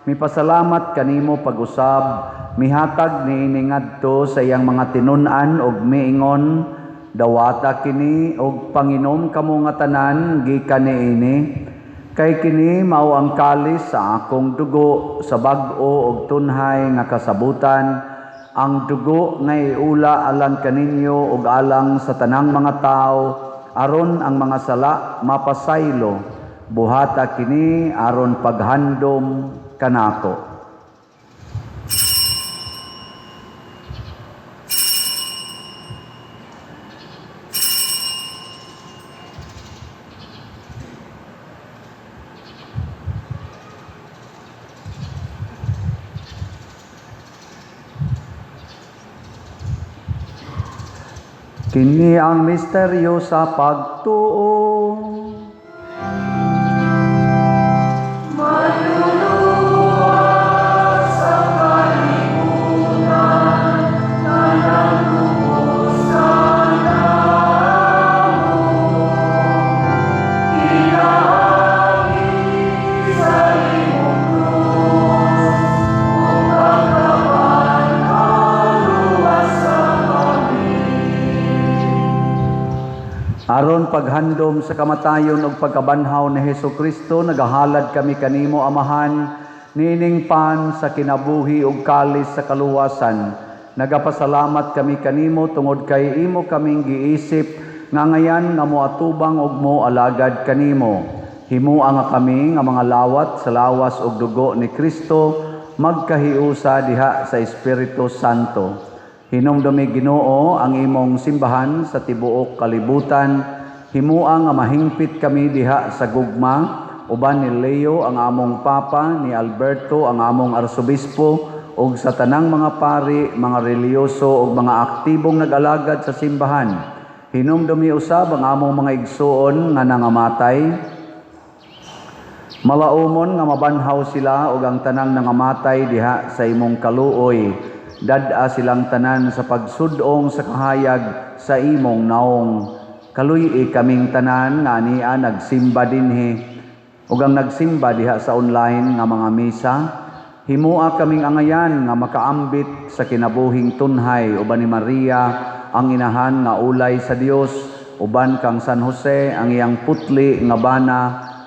mipasalamat kanimo pag-usab, mihatag niini ngadto sa iyang mga tinun-an ug miingon, dawata kini og panginom kamo nga tanan gikan niini. Kay kini mao ang kalis sa akong dugo sa bag-o ug tunhay nga kasabutan, ang dugo nga iula alang kaninyo ug alang sa tanang mga tao, aron ang mga sala mapasaylo. Buhata kini aron paghandom kanako. Kini ang misteryo sa pagtuo. Aron paghandom sa kamatayon ug pagkabanhaw ni Hesukristo, nagahalad kami kanimo Amahan, nining pan sa kinabuhi ug kalis sa kaluwasan. Nagapasalamat kami kanimo tungod kay imo kaming giisip nga ngayan nga moatubang ug moalagad kanimo. Himua nga kami nga mga lawat sa lawas ug dugo ni Kristo magkahiusa diha sa Espiritu Santo. Hinumdumi Ginoo ang imong simbahan sa tibuok kalibutan. Himua nga mahingpit kami diha sa gugma, uban ni Leo ang among papa, ni Alberto ang among arsobispo, ug sa tanang mga pari, mga reliyoso ug mga aktibong nag-alagad sa simbahan. Hinumdumi usab ang among mga igsuon nga nangamatay. Malaumon nga mabanhaw sila ug ang tanang nangamatay diha sa imong kaluoy. Dad-a silang tanan sa pagsudong sa kahayag sa imong naong. Kaluy kaming tanan nga ania nagsimba dinhi ug ang nagsimba diha sa online nga mga misa. Himua kaming angayan nga makaambit sa kinabuhing tunhay uban ni Maria ang inahan nga ulay sa Dios, uban kang San Jose ang iyang putli nga bana,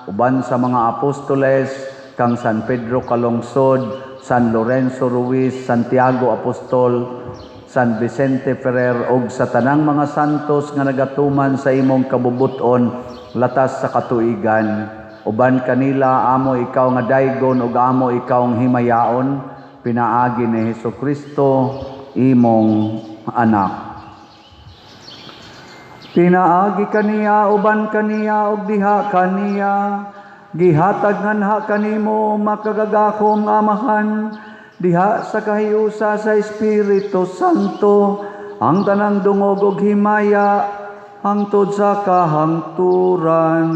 uban sa mga apostoles kang San Pedro Calungsod, San Lorenzo Ruiz, Santiago Apostol, San Vicente Ferrer ug sa tanang mga santos nga nagatuman sa imong kabubuton latas sa katuigan. Uban kanila amo ikaw nga daygon ug amo ikaw ang himayaon, pinaagi ni Hesukristo imong anak. Pinaagi kaniya uban kaniya ug diha kaniya, gihatag nganha kanimo makagagahom Amahan, diha sa kahiusa sa Espiritu Santo, ang tanang dungog ug himaya hangtod sa kahangturan.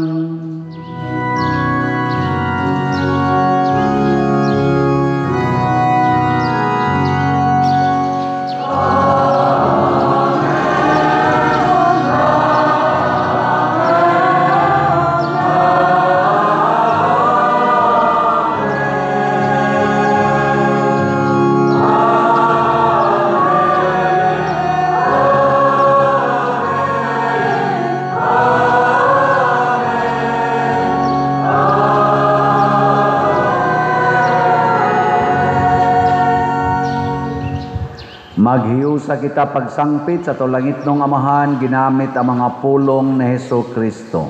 Maghiusa kita pagsangpit sa tulangit ng Amahan ginamit ang mga pulong ni Hesukristo.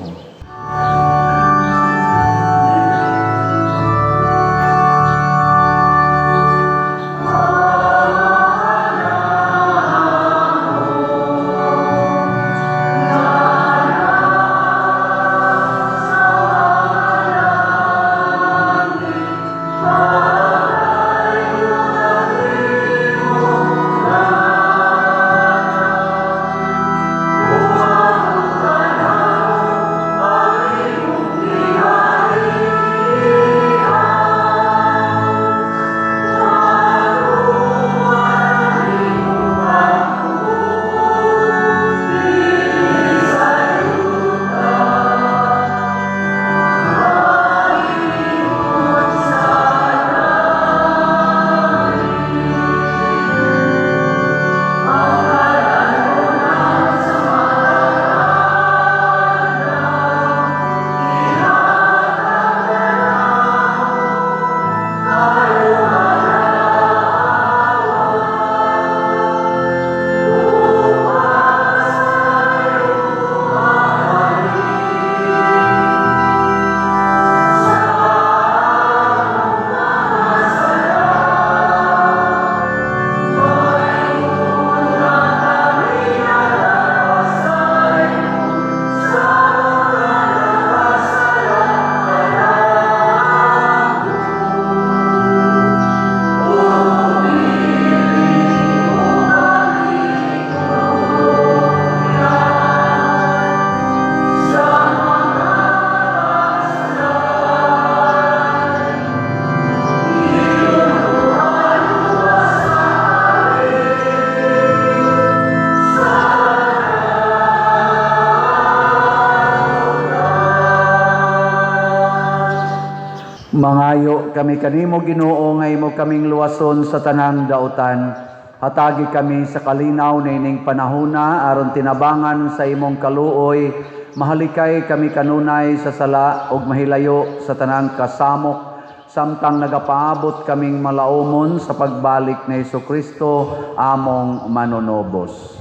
Mangayo kami kanimo Ginoo nga imo kaming luwason sa tanang dautan. Hatagi kami sa kalinaw na ining panahuna aron tinabangan sa imong kaluoy. Mahalikay kami kanunay sa sala ug mahilayo sa tanang kasamok. Samtang nagapaabot kaming malaumon sa pagbalik ni Hesukristo among manunobos.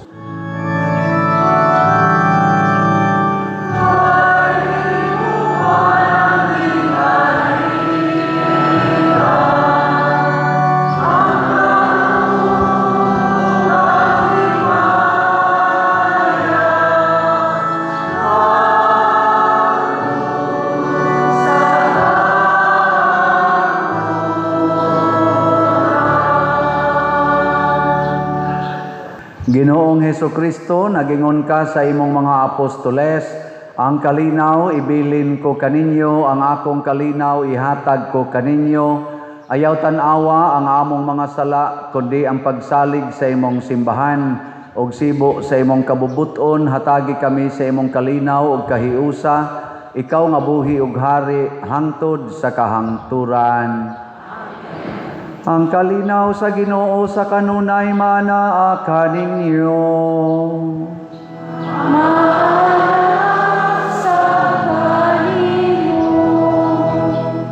Ginoong Hesukristo, nagingon ka sa imong mga apostoles, ang kalinaw ibilin ko kaninyo, ang akong kalinaw ihatag ko kaninyo. Ayaw tanawa ang among mga sala, kundi ang pagsalig sa imong simbahan, og sibo sa imong kabubuton, hatagi kami sa imong kalinaw ug kahiusa, ikaw nga buhi ug hari, hangtod sa kahangturan. Ang kalinaw sa Ginoo sa kanunay manaa kaninyo.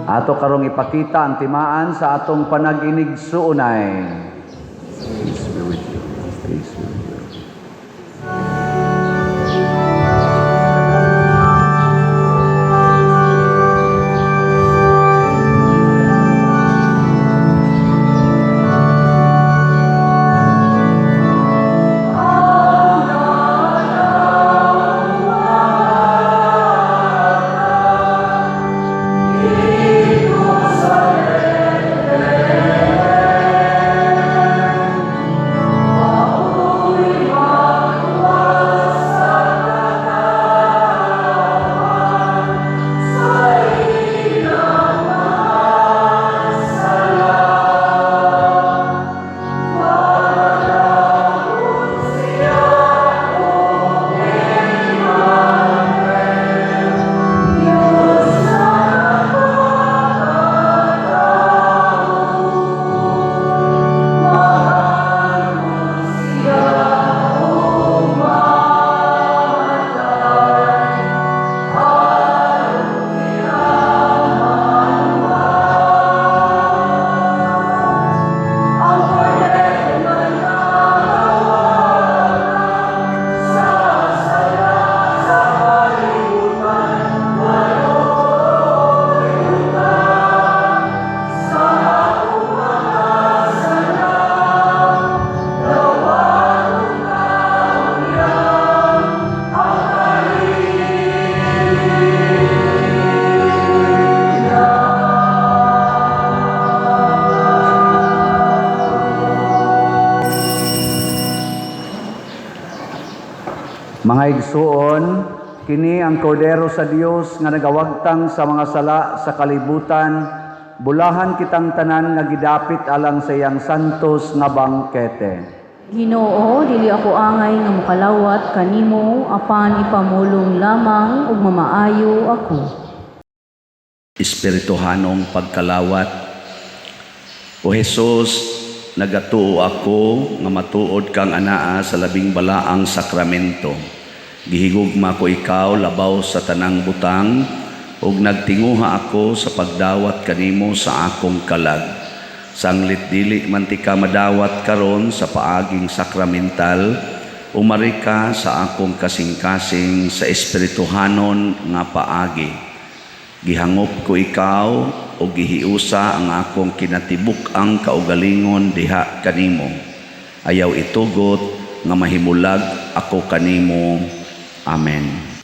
Ato karong ipakita ang timaan sa atong panag-inig suunay. Peace be with you. Peace be with you. Mga igsuon, kini ang kordero sa Dios nga nagawagtang sa mga sala sa kalibutan, bulahan kitang tanan nga gidapit alang sa iyang santos nga bangkete. Ginoo, dili ako angay nga mokalawat kanimo apan ipamulong lamang ug mamaayo ako. Espirituhanong pagkalawat. O Jesus, nagatuo ako nga matuod kang anaa sa labing balaang sakramento. Gihigugma ko ikaw labaw sa tanang butang ug nagtinguha ako sa pagdawat kanimo sa akong kalag. Sanglit dili man ti ka madawat karon sa paaging sakramental, umari ka sa akong kasing-kasing sa espirituhanon nga paagi. Gihangop ko ikaw o gihiusa ang akong kinatibuk-ang kaugalingon diha kanimo. Ayaw itugot nga mahimulag ako kanimo. Amen. Amen.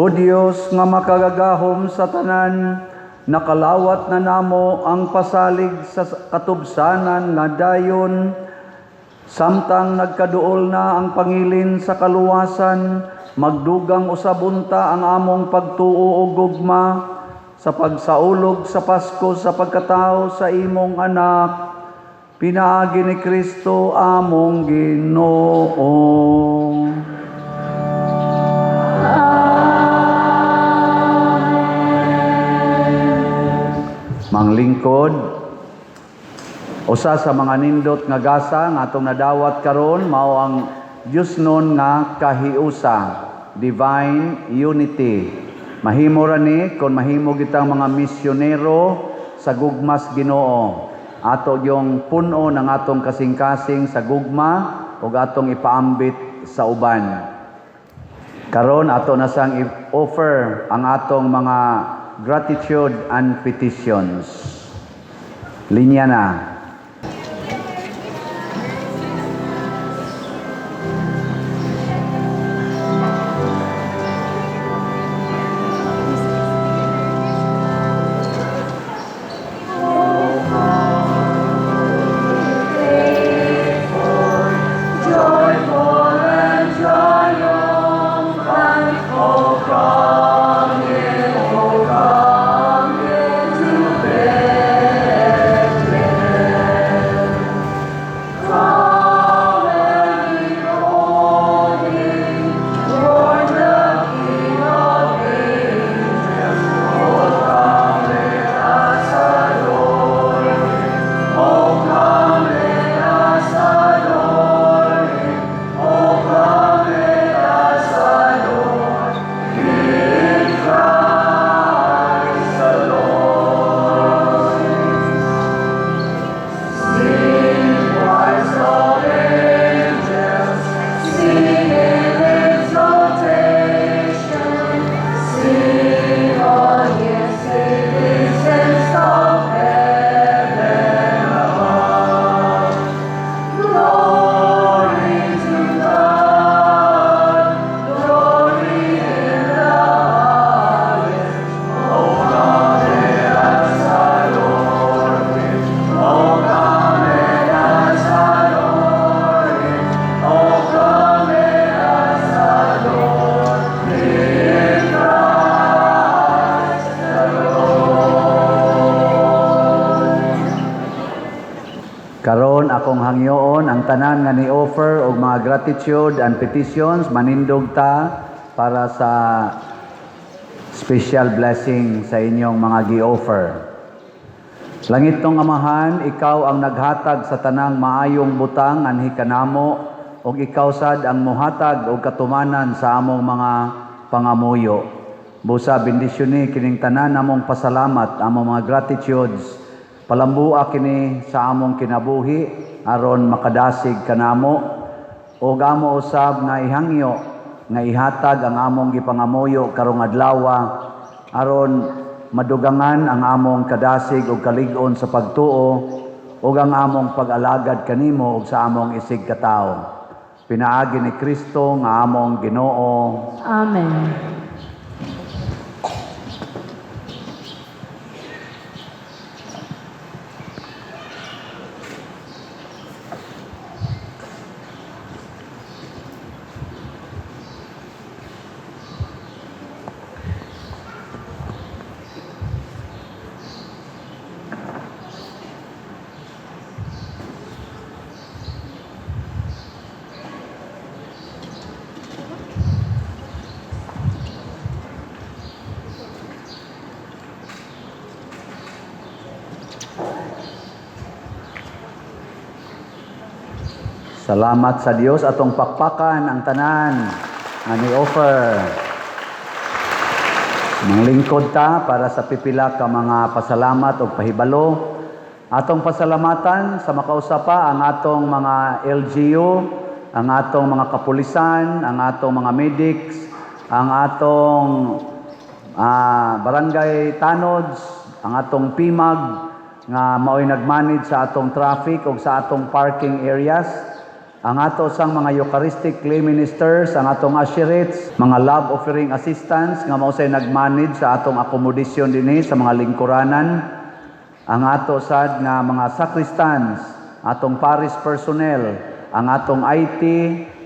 O Dios nga makagagahom sa tanan, nakalawat na namo ang pasalig sa katubsanan nga dayon, samtang nagkaduol na ang pangilin sa kaluwasan, magdugang usabunta ang among pagtuo o gugma sa pagsaulog sa Pasko sa pagkatao sa imong anak, pinaagi ni Kristo among Ginoo. Manglingkod, usa sa mga nindot nga gasa nga atong nadawat karon mao ang Dios nun nga kahiusa, divine unity. Mahimo ra ni kon mahimo kitang mga misyonero sa gugmas Ginoo. Ato yung puno ng atong kasing-kasing sa gugma ug atong ipaambit sa uban. Karon ato na sang i-offer ang atong mga gratitude and petitions. Linya na. Karon akong hangyoon ang tanan nga ni-offer og mga gratitude and petitions manindog ta para sa special blessing sa inyong mga gi-offer. Langit tong Amahan, ikaw ang naghatag sa tanang maayong butang anhi kanamo ug ikaw sad ang mohatag og katumanan sa among mga pangamuyo. Busa bendisyoni kining tanan namong pasalamat, among mga gratitudes. Palambua kini sa among kinabuhi aron makadasig kanamo ug amo usab nga ihangyo nga ihatag ang among gipangamuyo karong adlaw aron madugangan ang among kadasig ug kalig-on sa pagtuo ug ang among pag-alagad kanimo ug sa among isig katawo. Pinaagi ni Kristo nga among Ginoo. Amen. Salamat sa Dios atong pakpakan ang tanan nga ni-offer. Manglingkod ta para sa pipila ka mga pasalamat o pahibalo. Atong pasalamatan sa makausapa ang atong mga LGU, ang atong mga kapulisan, ang atong mga medics, ang atong barangay tanods, ang atong PIMAG nga mao'y nagmanage sa atong traffic o sa atong parking areas, ang ato sang mga Eucharistic lay ministers, ang atong usherates, mga love offering assistants nga mao say nagmanage sa atong accommodation dinhi sa mga lingkuranan, ang ato sad nga mga sacristans, atong parish personnel, ang atong IT,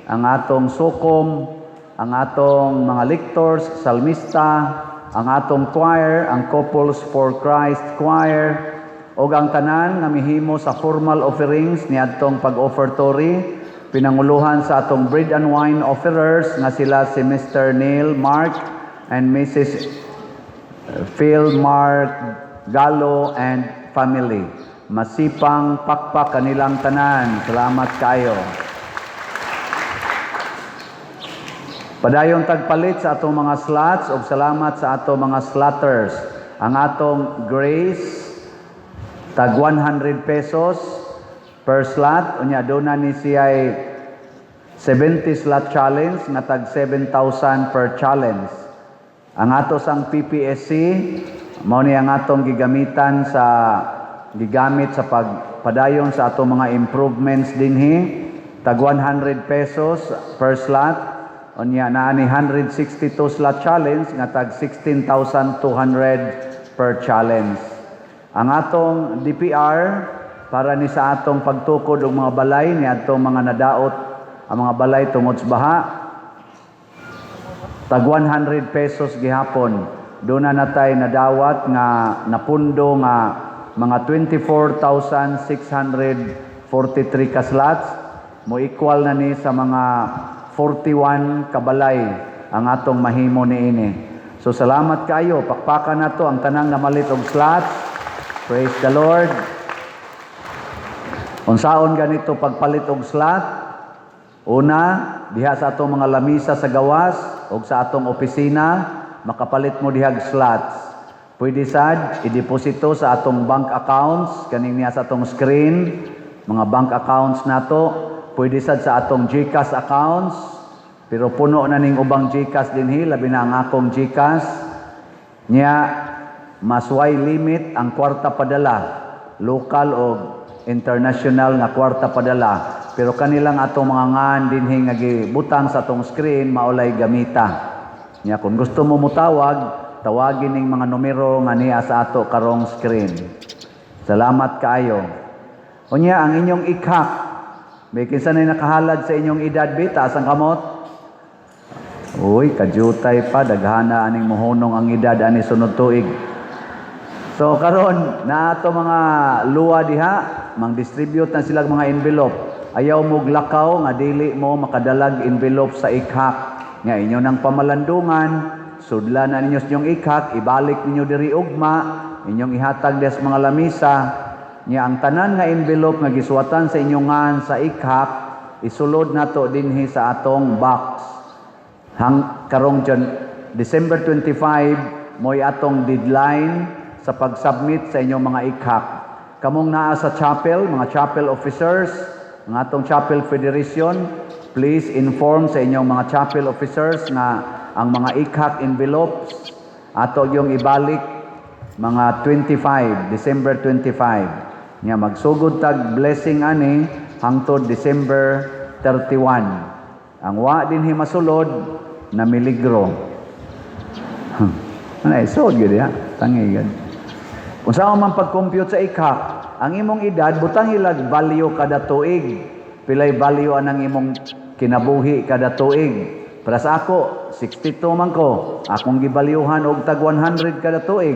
ang atong sukom, ang atong mga lectors, salmista, ang atong choir, ang Couples for Christ choir, o ang tanan nga mihimo sa formal offerings ni adtong pag-offertory, pinanguluhan sa atong bread and wine offerers nga sila si Mr. Neil Mark and Mrs. Phil Mark Gallo and family. Masipang pakpak kanilang tanan. Salamat kayo. Padayon tagpalit sa atong mga slots ug salamat sa atong mga slotters. Ang atong Grace tag 100 pesos per slot. Unya dona ni siya'y 70 slot challenge nga tag 7,000 per challenge. Ang ato sang PPSC mao ni ang atong gigamit sa pagpadayon sa atong mga improvements dinhi. Tag 100 pesos per slot. Unya naa ni 162 slot challenge nga tag 16,200 per challenge. Ang atong DPR para ni sa atong pagtukod og mga balay ni atong mga nadaot ang mga balay tungod sa baha. Tag 100 pesos gihapon. Doon na natay nadawat nga napundo nga mga 24,643 ka slots. Mo equal na ni sa mga 41 kabalay ang atong mahimo niini. So salamat kayo. Pakpakan na to ang tanang namalit og slots. Praise the Lord. Unsaon ganito pagpalit og slot? Una, diha sa atong mga lamisa sa gawas o sa atong opisina, makapalit mo dihag slots. Pwede sad, i-deposito sa atong bank accounts, kaning niya sa atong screen, mga bank accounts nato. Pwede sad sa atong GCash accounts, pero puno na ning ubang GCash dinhi, labi na ang akong GCash. Nya, masway limit ang kwarta padala, local o international nga kwarta padala. Pero kanilang atong mga ngan dinhi nga gibutang sa atong screen maulay gamita. Nya kung gusto mo mutawag, tawagin ning mga numero nga niya sa ato karong screen. Salamat kaayo. Unya ang inyong ikhak, may kinsa na nakahalad sa inyong edad bita ang kamot? Uy, kajutay pa daghana aning mohonong ang edad ani sunod tuig. So karon na ato mga luwa diha, mang-distribute na sila mga envelope. Ayaw mo glakaw nga dili mo makadalag envelope sa ikhak. Nga inyo nang pamalandungan, sudlan na ninyo sa inyong ikhak, ibalik ninyo diri ugma, inyong ihatag des mga lamisa. Nga ang tanan nga envelope nga gisuwatan sa inyong ngan sa ikhak, isulod nato dinhi sa atong box. Karong December 25, mo'y atong deadline sa pag-submit sa inyong mga ikhak. Kamong naa sa chapel, mga chapel officers, ang atong Chapel Federation, please inform sa inyong mga chapel officers na ang mga ikhak envelopes ato yung ibalik mga 25, December 25. Nga magsugod tag blessing ani hangtod December 31. Ang wa din himasulod na miligro. Anay, sod gid ya, tangi gid. Kung saan man pag-compute sa ikhak, ang imong edad, butang ilag value kada tuig. Pilay value anang imong kinabuhi kada tuig. Para sa ako, 62 man ko. Akong gibalyuhan og tag 100 kada tuig.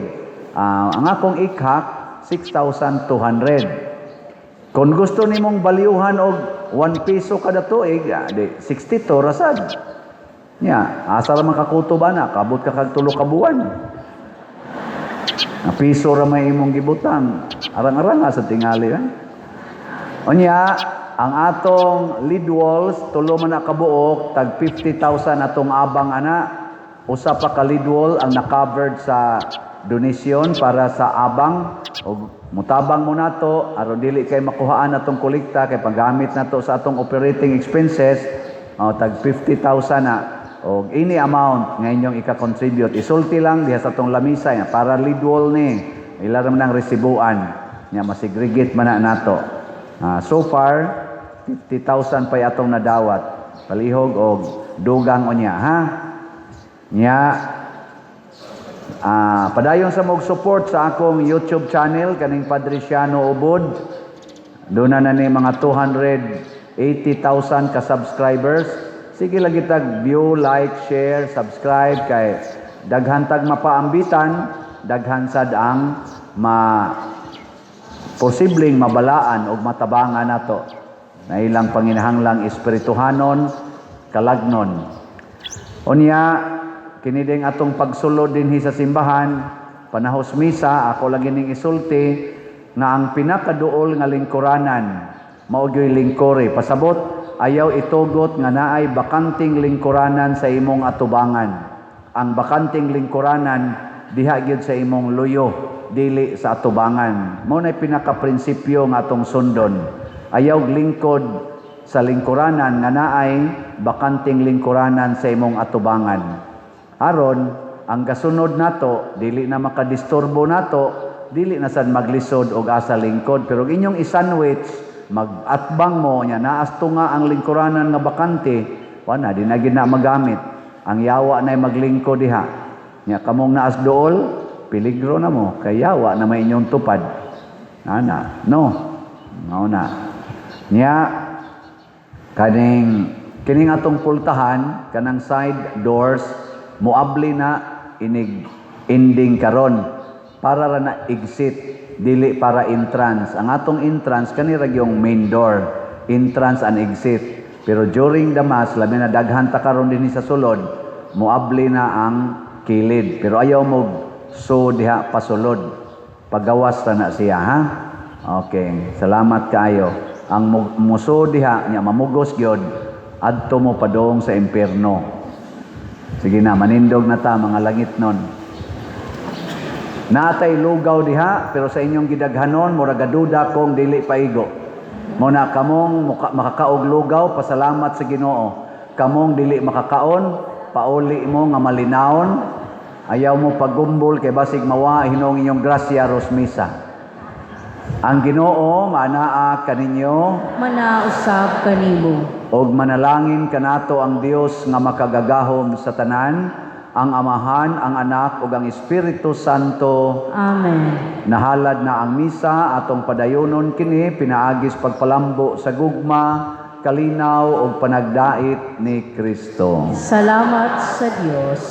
Ang akong ikhak, 6,200. Kung gusto nimong balyuhan og 1 piso kada tuig, 62 rasad. Asa ra man kakuto ba na? Kabot ka kag 3 ka buwan. Ang piso ra may imong gibutang. Arang-arang sa tingali. Unya, ang atong lead walls, tulo man na kabuok, tag 50,000 atong abang ana. Usa pa ka lead wall ang na-covered sa donation para sa abang. O mutabang mo na to, aron dili kay makuhaan atong kolekta, kay paggamit na to sa atong operating expenses, tag 50,000 na. O ini amount nga inyong ika-contribute. Isulti lang diha sa atong lamisa para lead wall ni. Ila ra man ang resibuan. Nya masigregate man na nato. So far 50,000 pa atong nadawat. Palihog og dugang unya, ha? Nya, padayon sa mog support sa akong YouTube channel, kaning Padre Siano Ubod. Doon na ni mga 280,000 ka subscribers. Sige lagi tag view, like, share, subscribe kay daghan tag mapaambitan, daghan sad ang posibleng mabalaan o matabangan nato na ilang panginahanglang espirituhanon, kalagnon. Unya, kiniding atong pagsulod dinhi sa simbahan, panahos misa, ako lagi ning isulti, nga ang pinakaduol nga lingkuranan, maugyo'y lingkore. Pasabot, ayaw itugot nga naay bakanting lingkuranan sa imong atubangan. Ang bakanting lingkuranan, diha gyud sa imong luyo, dili sa atubangan. Mao nay pinaka-prinsipyo nga atong sundon. Ayaw lingkod sa lingkuranan nga naay bakanting lingkuranan sa imong atubangan. Aron ang kasunod nato dili na makadisturbo nato, dili na sad maglisod og asa lingkod, pero inyong isanwich mag-atbang mo nya naas tunga ang lingkuranan nga bakante, wala di na gid na magamit. Ang yawa na maglingkod diha. Nya kamong naas dool, peligro na mo kay yawa na may inyong tupad. Ana, no. Mao na. Nya kining atong pultahan kanang side doors muabli na inig ending karon para ra na exit dili para entrance. Ang atong entrance kani ra yung main door, entrance and exit. Pero during the mass labi na daghan ta karon dinhi sa sulod muabli na ang kilid, pero ayaw mo so diha pasulod, pagawas ra na siya, ha? Okay, salamat kaayo. Ang muso diha nya mamugos gyud adto mo padong sa impierno. Sige na, manindog na ta mga langit nun. Natay lugaw diha, pero sa inyong gidaghanon mura gaduda kong dili paigo. Muna kamong makakaog lugaw, pasalamat sa Ginoo. Kamong dili makakaon, pauli mo nga malinawon. Ayaw mo pagumbol kay basig mawa hinong inyong grasya rosmisa. Ang Ginoo maanaa kaninyo, Manausab kanimo. og manalangin kanato ang Dios nga makagagahom sa tanan, ang Amahan, ang Anak ug ang Espiritu Santo. Amen. Nahalad na ang misa atong padayonon kini pinaagis pagpalambo sa gugma, kalinaw ug panagdait ni Kristo. Salamat sa Dios.